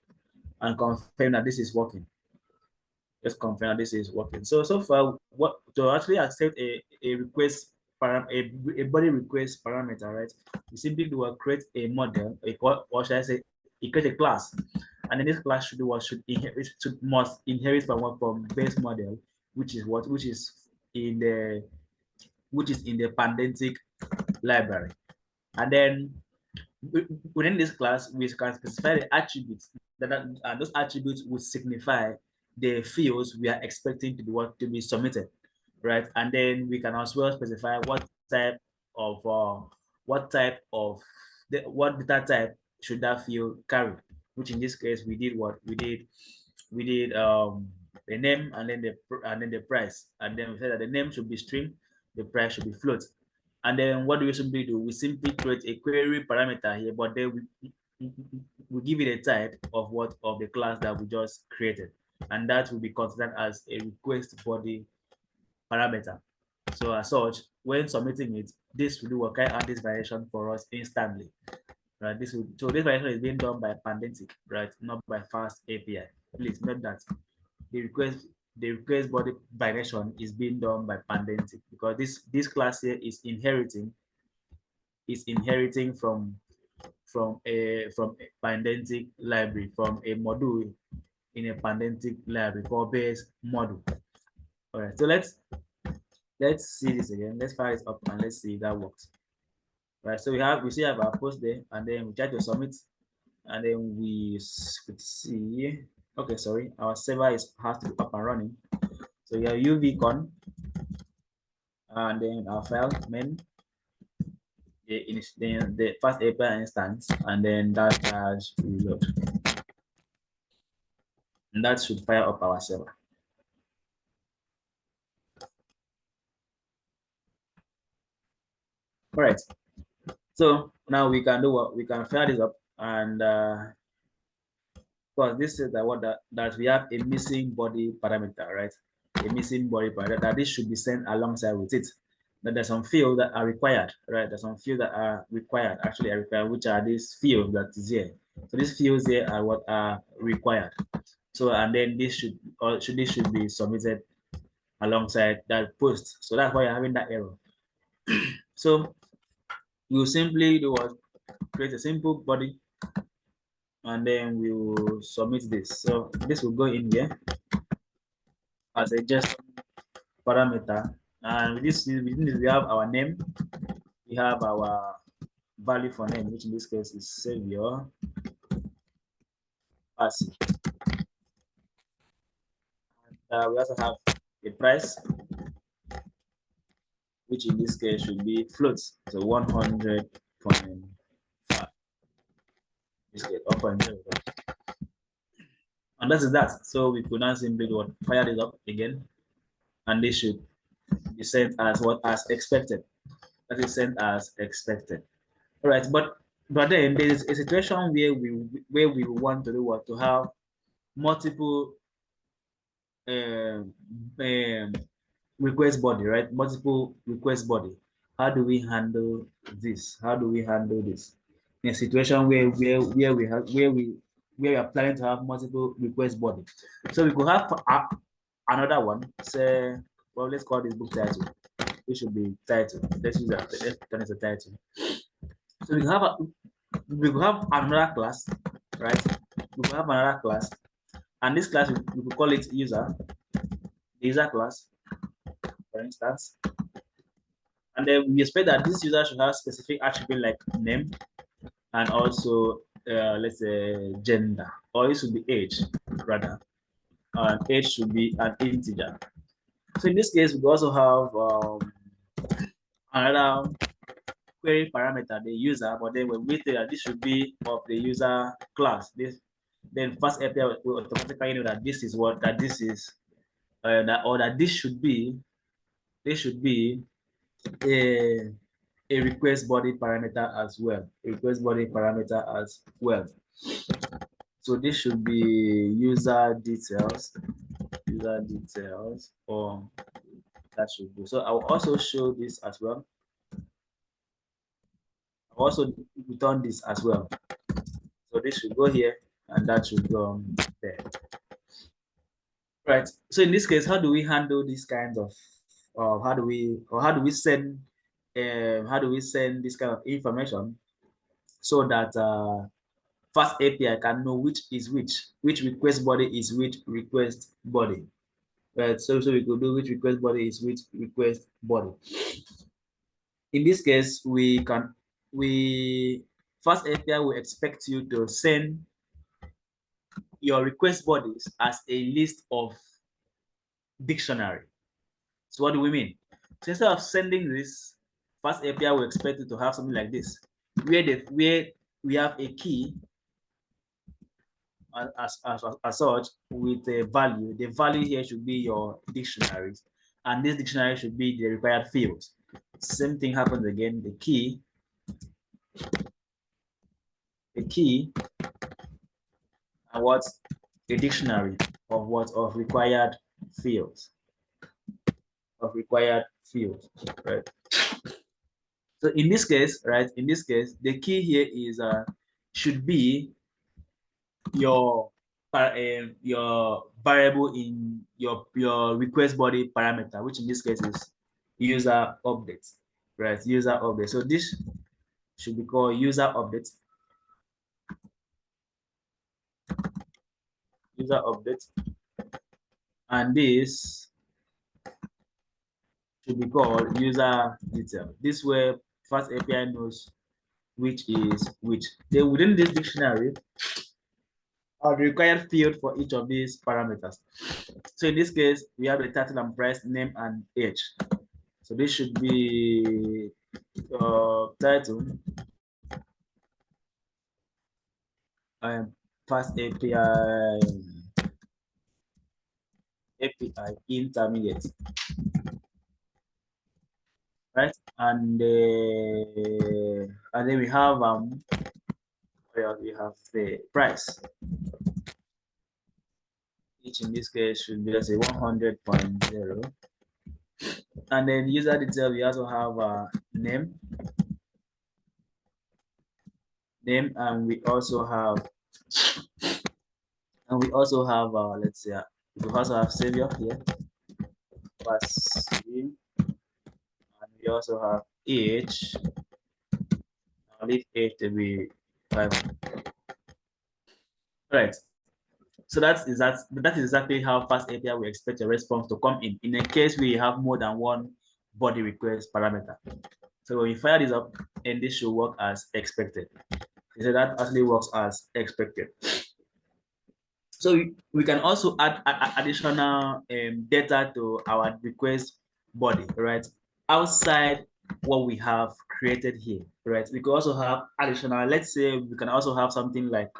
and confirm that this is working. Let's confirm that this is working. So far, what to actually accept a request a body request parameter, right? You simply do create a model, what should I say? You create a class, and then this class must inherit from base model, which is in the Pandentic library, and then within this class, we can specify the attributes those attributes will signify the fields we are expecting to be submitted, right? And then we can as well specify what type of what data type should that field carry? Which in this case we did what we did the name and then the price, and then we said that the name should be string, the price should be float. And then what do we simply do? We simply create a query parameter here, but then we give it a type of what of the class that we just created, and that will be considered as a request body parameter. So as such, when submitting it, this will do what can add this variation for us instantly. Right, this variation is being done by Pandentic, right, not by Fast API. Please note that the request body variation is being done by Pandentic, because this class here is inheriting from a Pandentic library, from a module in a Pandentic library called base module. All right, so let's see this again. Let's fire it up and let's see if that works. Right, so we still have our post there, and then we try to submit, and then we could see, okay, sorry, our server has to be up and running. So we have uvcon, and then our file main, the first API instance, and then that dash reload, and that should fire up our server. All right, so now we can do what we can fire this up, and because this is that we have a missing body parameter, right? A missing body parameter that this should be sent alongside with it. That there's some fields that are required, right? There's some fields that are required, which are these fields that is here. So these fields here are what are required. So and then this should be submitted alongside that post. So that's why you're having that error. So you simply do what? Create a simple body, and then we will submit this. So this will go in here as a just parameter, and within this we have our name, we have our value for name, which in this case is savior passive. We also have a price, which in this case should be floats, so 100.5. This case 1.0. And that is that. So we could now simply fire this up again, and this should be sent as what as expected. That is sent as expected. All right, but then there is a situation where we want to do what, to have multiple um, um, request body, right? Multiple request body. How do we handle this? How do we handle this in a situation where we are planning to have multiple request body? So we could have another one. Say, well, let's call this book title. It should be title. Let's use that. Let's turn it to title. So we could have another class, right? We could have another class, and this class we could call it user. The user class, for instance. And then we expect that this user should have specific attribute like name and also let's say gender, or it should be age rather, and age should be an integer. So in this case, we also have another query parameter, the user, but then when we say that this should be of the user class, then Fast API will automatically know that this is what this is, that this should be a request body parameter as well. A request body parameter as well. So this should be user details, or that should be. So I will also show this as well. I'll also return this as well. So this should go here, and that should go there. Right. So in this case, how do we handle these kinds of, how do we send this kind of information so that Fast API can know which is which request body is which request body, right? So we could do which request body is which request body. In this case, Fast API will expect you to send your request bodies as a list of dictionary. So what do we mean? So instead of sending this, Fast API will expect you to have something like this, where we have a key as such with a value. The value here should be your dictionary, and this dictionary should be the required fields. Same thing happens again. The key and what a dictionary of what of required fields right? So in this case, right, the key here is should be your variable in your request body parameter, which in this case is user update, right? User update. So this should be called user update. User update, and this should be called user detail. This way, Fast API knows which is which. Then within this dictionary are the required field for each of these parameters. So in this case, we have the title and price, name and age. So this should be title Fast API intermediate, right? And then we have the price, which in this case should be, let's say, 100.0. And then user detail, we also have name, and we also have let's say we also have savior here, and we also have age. I'll leave age to be 500. Right. So that is exactly how Fast API we expect a response to come in a case we have more than one body request parameter. So when we fire this up, and this should work as expected. So that actually works as expected. So we can also add additional data to our request body, right? Outside what we have created here, right? We could also have additional, let's say we can also have something like,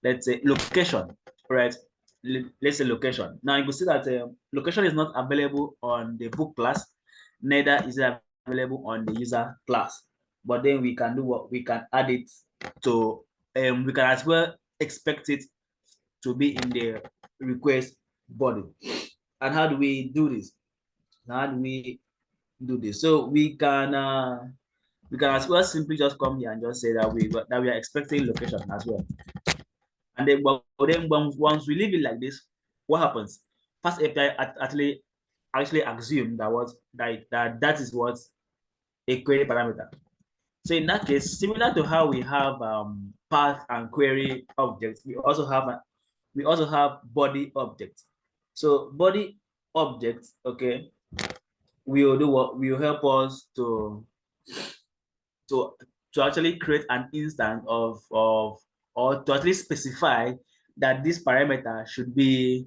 let's say location, right? Let's say location. Now you can see that location is not available on the book class, neither is it available on the user class. But then we can do what we can add it to, we can as well expect it to be in the request body. And how do we do this? So we can as well simply just come here and just say that we are expecting location as well. And then, once we leave it like this, what happens? Fast API actually assume that is what a query parameter. So in that case, similar to how we have path and query objects, we also have body objects. So body objects, okay, will do what will help us to actually create an instance of or to at least specify that this parameter should be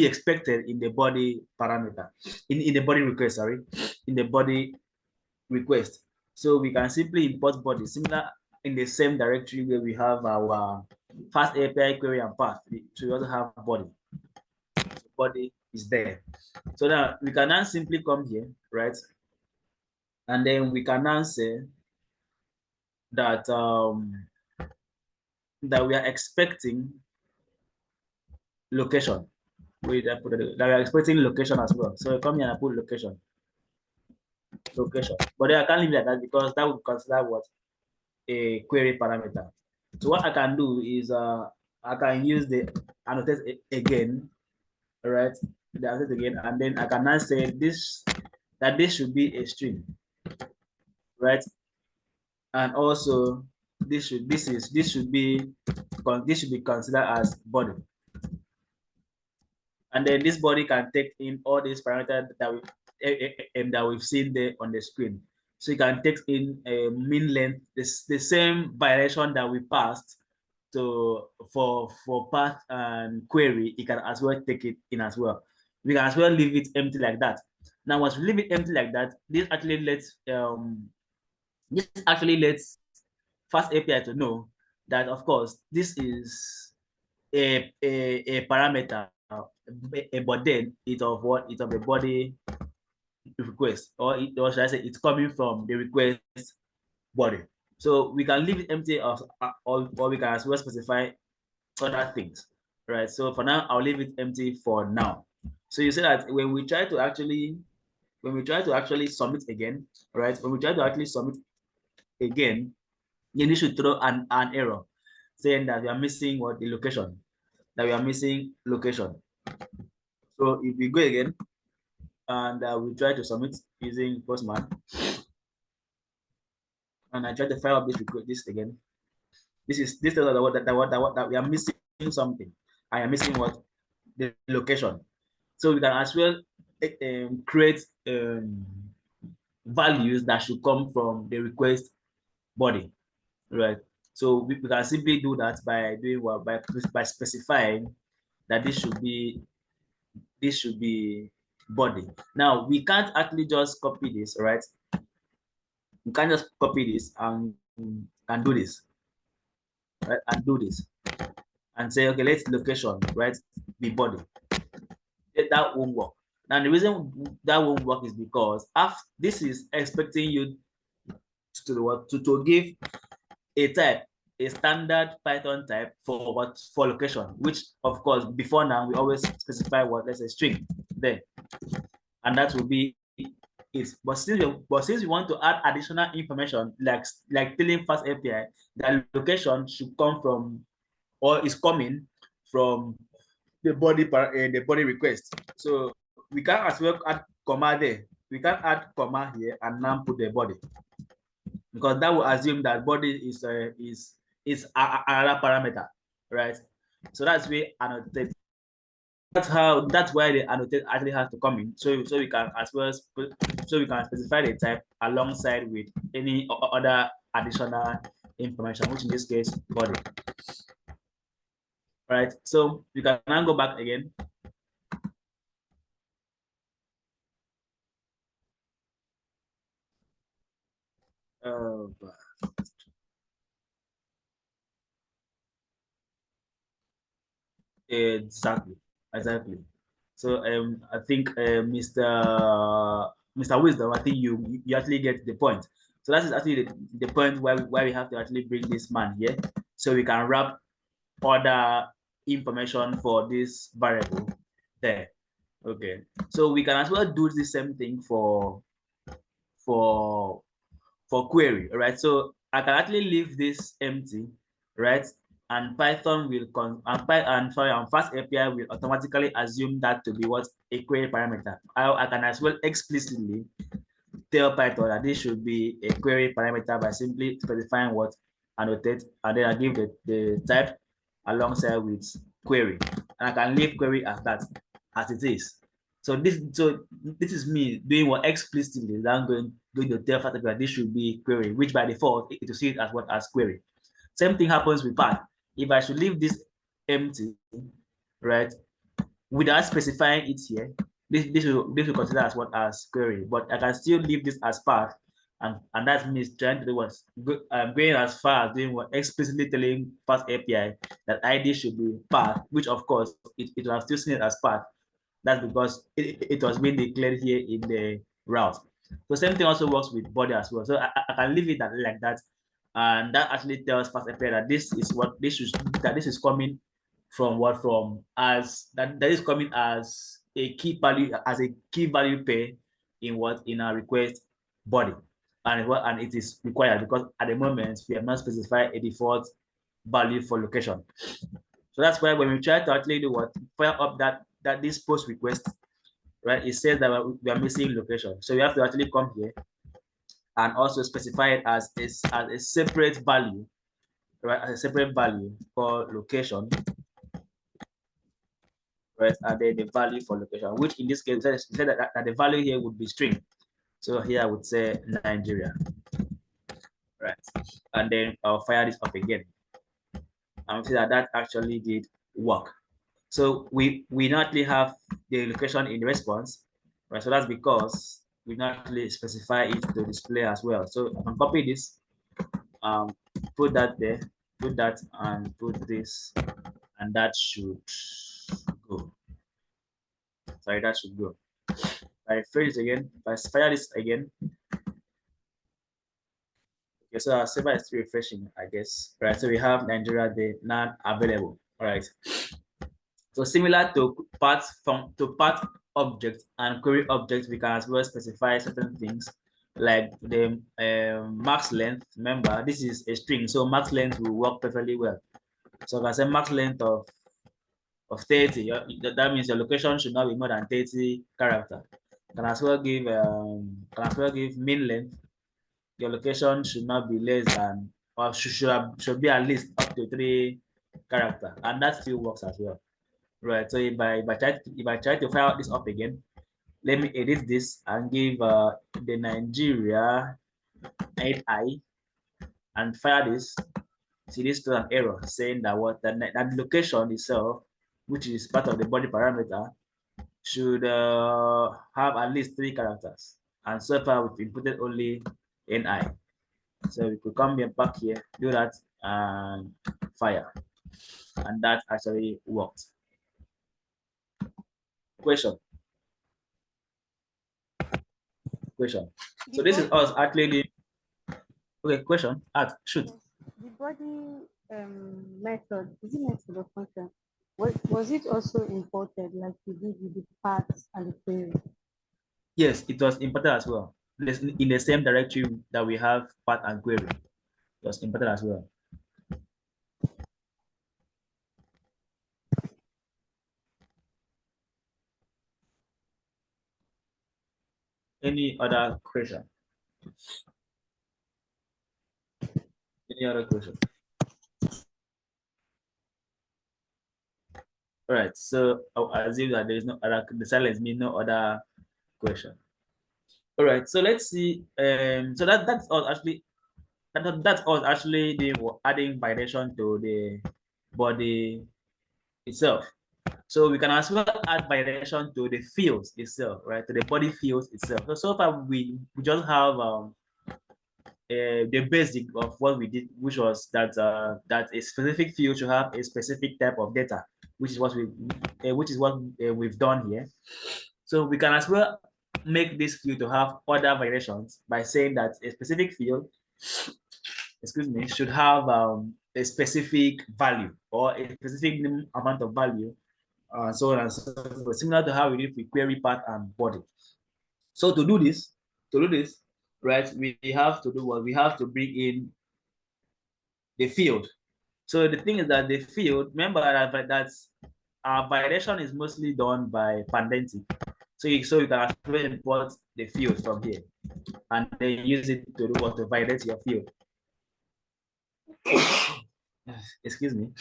expected in the body parameter, in the body request, sorry, in the body request. So we can simply import body similar in the same directory where we have our Fast API query and path. So we also have body. So body is there. So now we can now simply come here, right? And then we can now say that that we are expecting location. That we are expecting location as well. So I come here and put location. But then I can't leave it like that because that would consider what a query parameter. So what I can do is I can use the annotate again, right? The annotate again, and then I can now say this should be a string, right? And also this should be considered as body. And then this body can take in all these parameters that we've seen there on the screen. So you can take in a mean length, the same violation that we passed for path and query. You can as well take it in as well. We can as well leave it empty like that. Now, once we leave it empty like that, this actually lets This actually lets Fast API to know that, of course, this is a parameter, but then it's of what? It's of a body request, or should I say, it's coming from the request body. So we can leave it empty, or we can as well specify other things, right? So for now, I'll leave it empty for now. So you say that when we try to actually submit again, right? When we try to actually submit again, you need to throw an error saying that we are missing what? The location, that we are missing location. So if we go again and we try to submit using Postman, and I try to fire up this again, this tells us that we are missing something. I am missing what? The location. So we can as well create values that should come from the request body, right? So we can simply do that by doing what? By specifying that this should be body. Now we can't actually just copy this, right? We can't just copy this and do this, right? And do this and say, okay, let's location, right? Be body. That won't work. Now the reason that won't work is because this is expecting you to give a type, a standard Python type for what? For location, which of course before now we always specify what? Let's say string there, and that will be it. But since we want to add additional information like telling Fast API that location should come from, or is coming from, the body request. So we can as well add comma there. We can add comma here and now put the body, because that will assume that body is another parameter, right? So that's where annotate. That's why the annotate actually has to come in. So we can as well so we can specify the type alongside with any other additional information, which in this case body. Right. So we can now go back again. Exactly, exactly. So I think Mr. Wisdom, I think you actually get the point. So that is actually the point why we have to actually bring this man here, so we can wrap other information for this variable there. Okay. So we can as well do the same thing for query, right? So I can actually leave this empty, right? And Python will and Fast API will automatically assume that to be what? A query parameter. I can as well explicitly tell Python that this should be a query parameter by simply specifying what? Annotate, and then I give the type alongside with query, and I can leave query as that, as it is. So this is me doing what explicitly. I'm going to tell Fast that this should be query, which by default it will see it as what? As query. Same thing happens with path. If I should leave this empty, right, without specifying it here, this will consider as what? As query, but I can still leave this as path, and that means trying to do what? Going as far as doing what? Explicitly telling Fast API that ID should be path, which of course it will have still seen it as path. That's because it was being declared here in the route. So same thing also works with body as well. So I can leave it like that, and that actually tells Fast API that this is what this is coming from what? From as that is coming as a key value pair in what? In our request body, and it is required because at the moment we have not specified a default value for location. So that's why when we try to actually do what? Fire up that this post request, right? It says that we are missing location. So we have to actually come here and also specify it as a separate value, right? As a separate value for location, right? And then the value for location, which in this case, we said that the value here would be string. So here I would say Nigeria, right? And then I'll fire this up again. And see that actually did work. So we not only have the location in response, right? So that's because we not actually specify it to display as well. So I can copy this, put that there, put that, and put this, and that should go. Sorry, that should go. If I refresh it again, if I fire this again, okay, so our server is still refreshing, I guess. Right, so we have Nigeria there, not available. All right. So similar to part object and query object, we can as well specify certain things like the max length. Remember, this is a string, so max length will work perfectly well. So if I say max length of 30, that means your location should not be more than 30 characters. Can as well give mean length. Your location should not be less than, or should be at least up to 3 characters, and that still works as well. Right. So if I try to fire this up again, let me edit this and give the Nigeria 8i and fire this. See, this to an error saying that that location itself, which is part of the body parameter, should have at least 3 characters. And so far we've inputted only ni. So we could come back here, do that, and fire, and that actually worked. Question. So this is us actually the okay question. Shoot. Yes. The body method, is it method or function? Was it also imported like you did with the parts and the query? Yes, it was imported as well. In the same directory that we have part and query. It was imported as well. Any other question? Any other question? All right, so I'll assume that there is no other, the silence means no other question. All right, so let's see. So that's all actually. That's all actually the adding validation to the body itself. So we can as well add validation to the fields itself, right? To the body fields itself. So far we just have the basic of what we did, which was that that a specific field should have a specific type of data, which is what we've done here. So we can as well make this field to have other variations by saying that a specific field, excuse me, should have a specific value or a specific amount of value, so on and so forth, similar to how we did with query part and body. So to do this, right, we have to do what? We have to bring in the field. So the thing is that the field, remember that our validation is mostly done by Pandentic. So you can actually import the field from here and then use it to do what? To validate your field. Excuse me.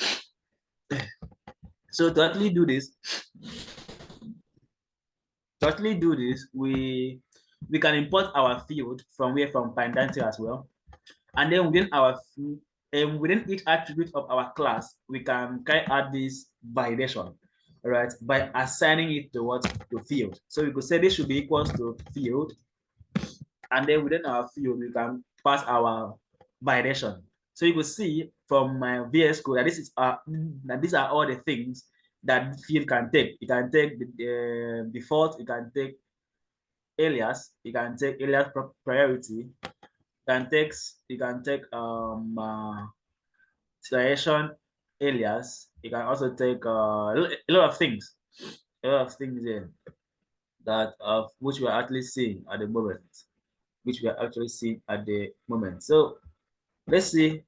So to actually do this, we can import our field from Pandantic as well. And then within each attribute of our class, we can carry out this validation, right? By assigning it to what? To field. So we could say this should be equals to field, and then within our field, we can pass our validation. So you could see from my VS Code that that these are all the things that field can take. It can take the default, it can take alias, it can take alias priority, you can take selection alias. You can also take a lot of things, there that which we are actually seeing at the moment, So let's see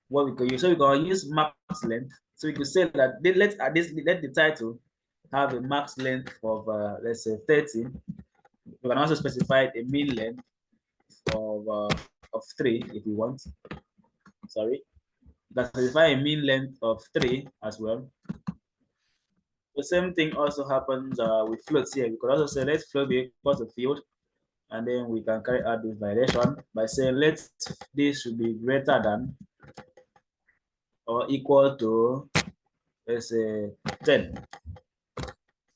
what we can use. So we can use max length. So we could say that let the title have a max length of let's say 30. We can also specify a mean length of 3 if we want. Sorry, you can specify a mean length of 3 as well. The same thing also happens with floats here. We could also say let float be equal to field, and then we can carry out this validation by saying this should be greater than or equal to, let's say, 10.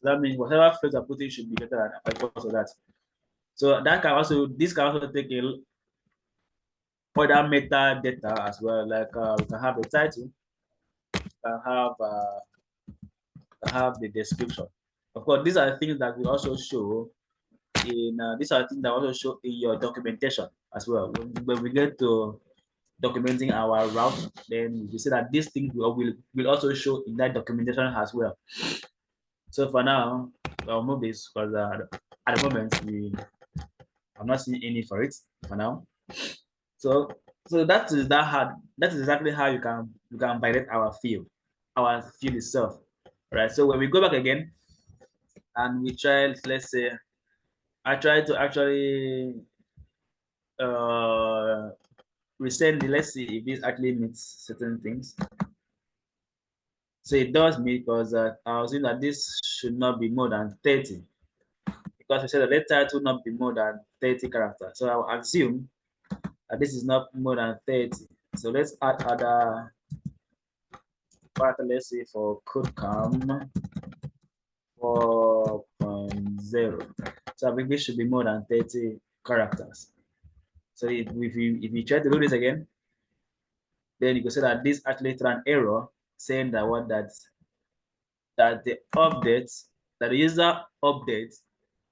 That means whatever float I'm putting should be greater than or equal to that. So that can also this can also take a other metadata as well. Like we can have the title, can have the description. Of course, these are things that will also show in these are things that also show in your documentation as well. When we get to documenting our route, then we see that these things will also show in that documentation as well. So for now, I'll move this because at the moment I'm not seeing any for it for now. So that is that hard. That is exactly how you can violate our field itself. Right. So when we go back again and we try, let's say I try to actually uh resend the, let's see if this actually meets certain things. So it does meet because I was saying that this should not be more than 30 because we said that let title not be more than 30 characters. So I will assume that this is not more than 30. So let's add other character, let's say for KodeCamp 4.0. So I think this should be more than 30 characters. So if you try to do this again, then you can say that this actually threw an error saying that that the updates that the user updates,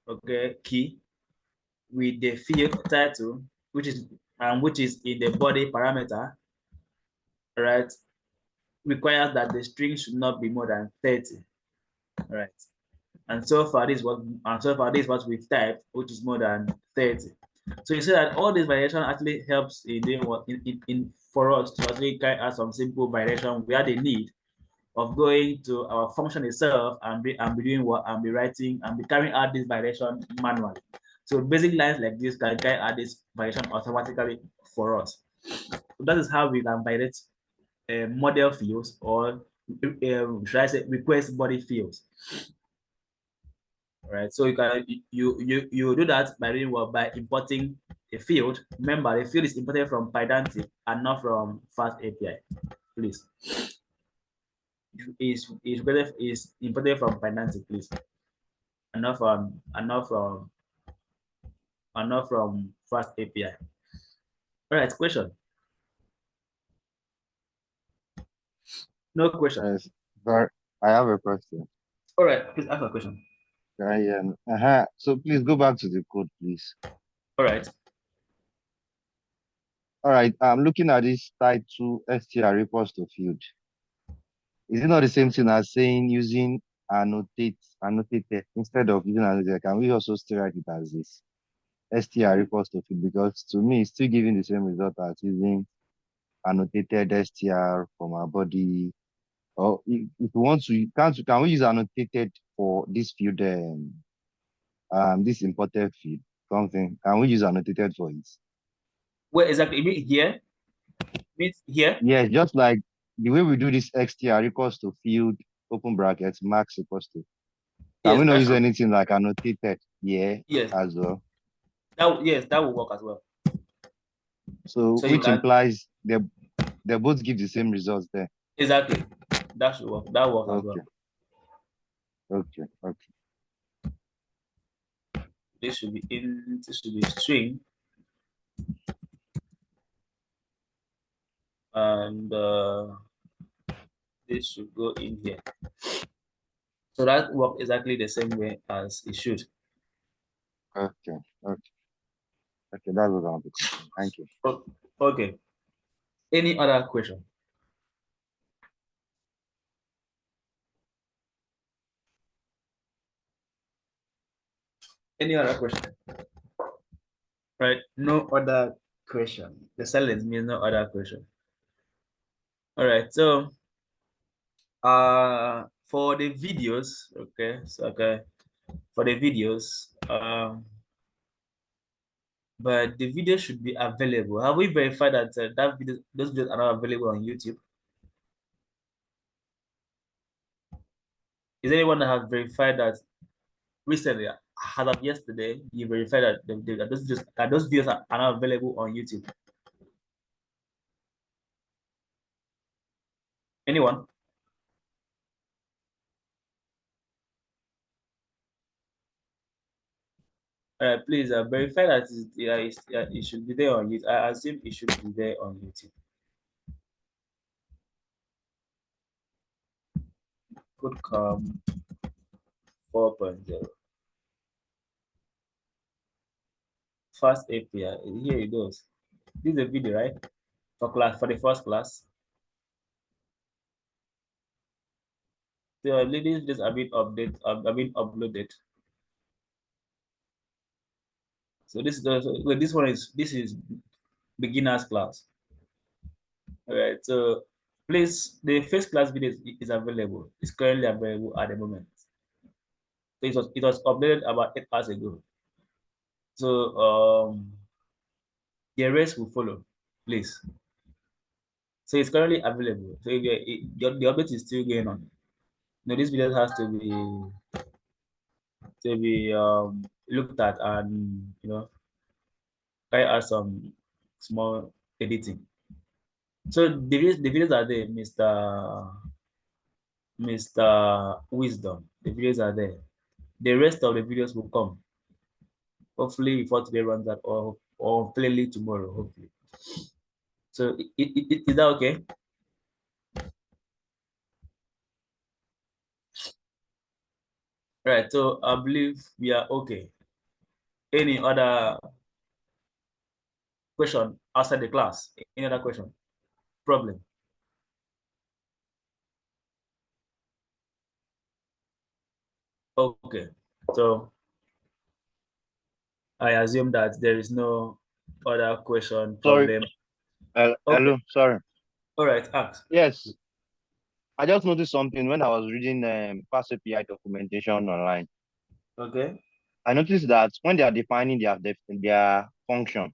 okay, key with the field title, which is in the body parameter, right, requires that the string should not be more than 30, right? And so far this is what we've typed, which is more than 30. So you see that all this variation actually helps in doing what in for us to actually carry out some simple variation where the need of going to our function itself and be doing what and be writing and be carrying out this variation manually. So basic lines like this can carry out this variation automatically for us. So that is how we can violate model fields or should I say request body fields. Right. So you do that by doing what, by importing a field. Remember, the field is imported from Pydantic and not from Fast API. Please. Is imported from Pydantic, please, and not from Fast API. All right, question. No question. Yes, but I have a question. All right, please ask a question. So please go back to the code, please. All right. All right, I'm looking at this title str equals to field. Is it not the same thing as saying using annotated instead of using annotated? Can we also still write it as this? Str equals to field, because to me it's still giving the same result as using annotated str from our body. Or if you want to, can we use annotated for this field, this imported field, something? Can we use annotated for it? Where exactly? You mean here? Means here? Yeah, just like the way we do this str equals to field, open brackets, max equals to. Can Yes, we not use that's anything like annotated? Yeah, yes. as well. That will work as well. So So you which can implies they both give the same results there. exactly that should work. That works as well. Okay. This should be string, and this should go in here. So that works exactly the same way as it should. Okay. That was our question. Thank you. Okay. Any other question? Any other question? Right. No other question. The silence means no other question. All right. So for the videos, okay. So for the videos, but the video should be available. Have we verified that those videos are not available on YouTube? Is anyone that has verified that recently, as of yesterday, you verified that those videos are not available on YouTube? Anyone? Please verify that it should be there on YouTube. I assume it should be there on YouTube. KodeCamp 4.0. Fast API. Here it goes. This is a video, right? For the first class. The ladies just have been uploaded. So this is beginners class. All right. So please, the first class video is available. It's currently available at the moment. So it was uploaded about 8 hours ago. So the rest will follow, please. So it's currently available. So if the update is still going on. Now this video has to be looked at and try out some small editing. So the videos are there, Mr. Wisdom. The videos are there. The rest of the videos will come. Hopefully before today runs out or plainly tomorrow, hopefully. So is that okay? Right, so I believe we are okay. Any other question outside the class? Any other question? Problem? Okay, so I assume that there is no other question, Sorry. problem. Okay. Hello, sorry. All right, ask. Yes, I just noticed something when I was reading Fast API documentation online. Okay. I noticed that when they are defining their function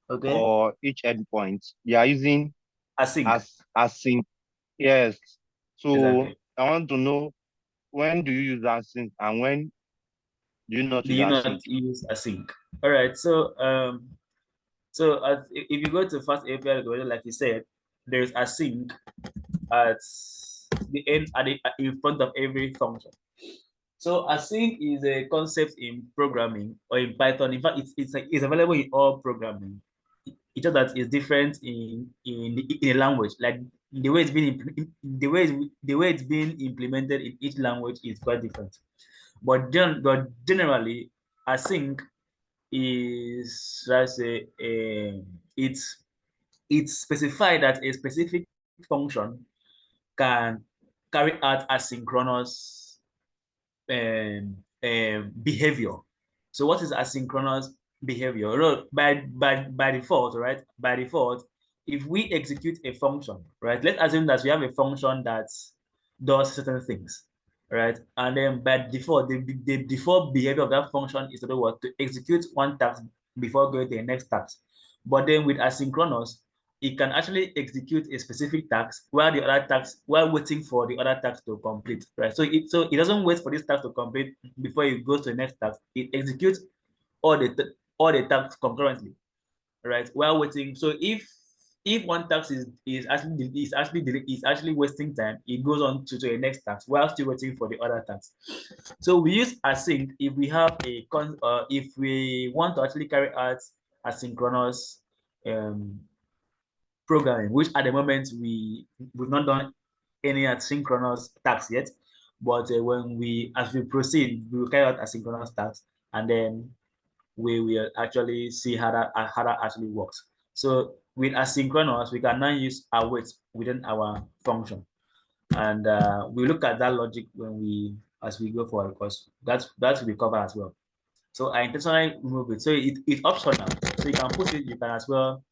Okay. for each endpoint, they are using Async. async. Yes. So Exactly. I want to know, when do you use async and when do you not Do use you async? not use async? All right. So if you go to Fast API, like you said, there is async at the end in front of every function. So async is a concept in programming or in Python. In fact, it's available in all programming. It's just that it's different in a language. Like the way it's being implemented in each language is quite different. But generally, async is, let's say, it's specified that a specific function can carry out asynchronous behavior. So what is asynchronous behavior? No, by default, right? By default, if we execute a function, right? Let's assume that we have a function that does certain things, right? And then by default, the default behavior of that function is to execute one task before going to the next task. But then with asynchronous, it can actually execute a specific task while waiting for the other task to complete, right? So it doesn't wait for this task to complete before it goes to the next task. It executes all the tasks concurrently, right? While waiting. So if one task is actually wasting time, it goes on to the next task while still waiting for the other task. So we use async if we have if we want to actually carry out asynchronous programming, which at the moment we've not done any asynchronous tasks yet. But as we proceed, we will carry out asynchronous tasks, and then we will actually see how that actually works. So with asynchronous, we can now use await within our function, and we look at that logic as we go forward, because that will be covered as well. So I intentionally remove it. So it's optional. So you can put it, you can as well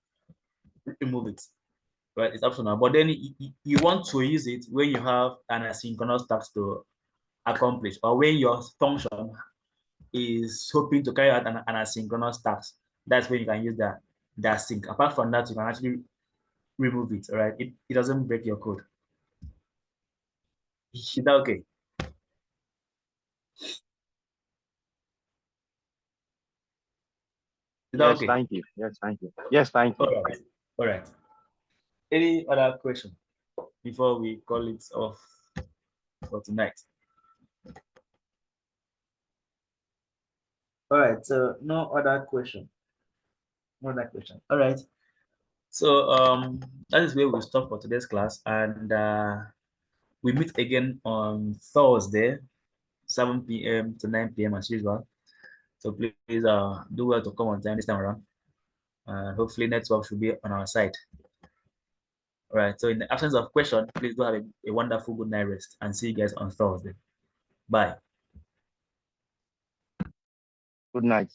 remove it, right? It's optional. But then you want to use it when you have an asynchronous task to accomplish, or when your function is hoping to carry out an asynchronous task. That's when you can use that sync. Apart from that, you can actually remove it, all right? It doesn't break your code. Is that okay? Is that Yes, okay? thank you. Yes, thank you. Yes, thank you. All right. All right. Any other question before we call it off for tonight? All right. So no other question. No other question. All right. So that is where we'll stop for today's class, and we meet again on Thursday, 7 p.m. to 9 p.m. as usual. So please do well to come on time this time around. Hopefully network should be on our side. All right. So in the absence of question, please do have a wonderful good night rest and see you guys on Thursday. Bye. Good night.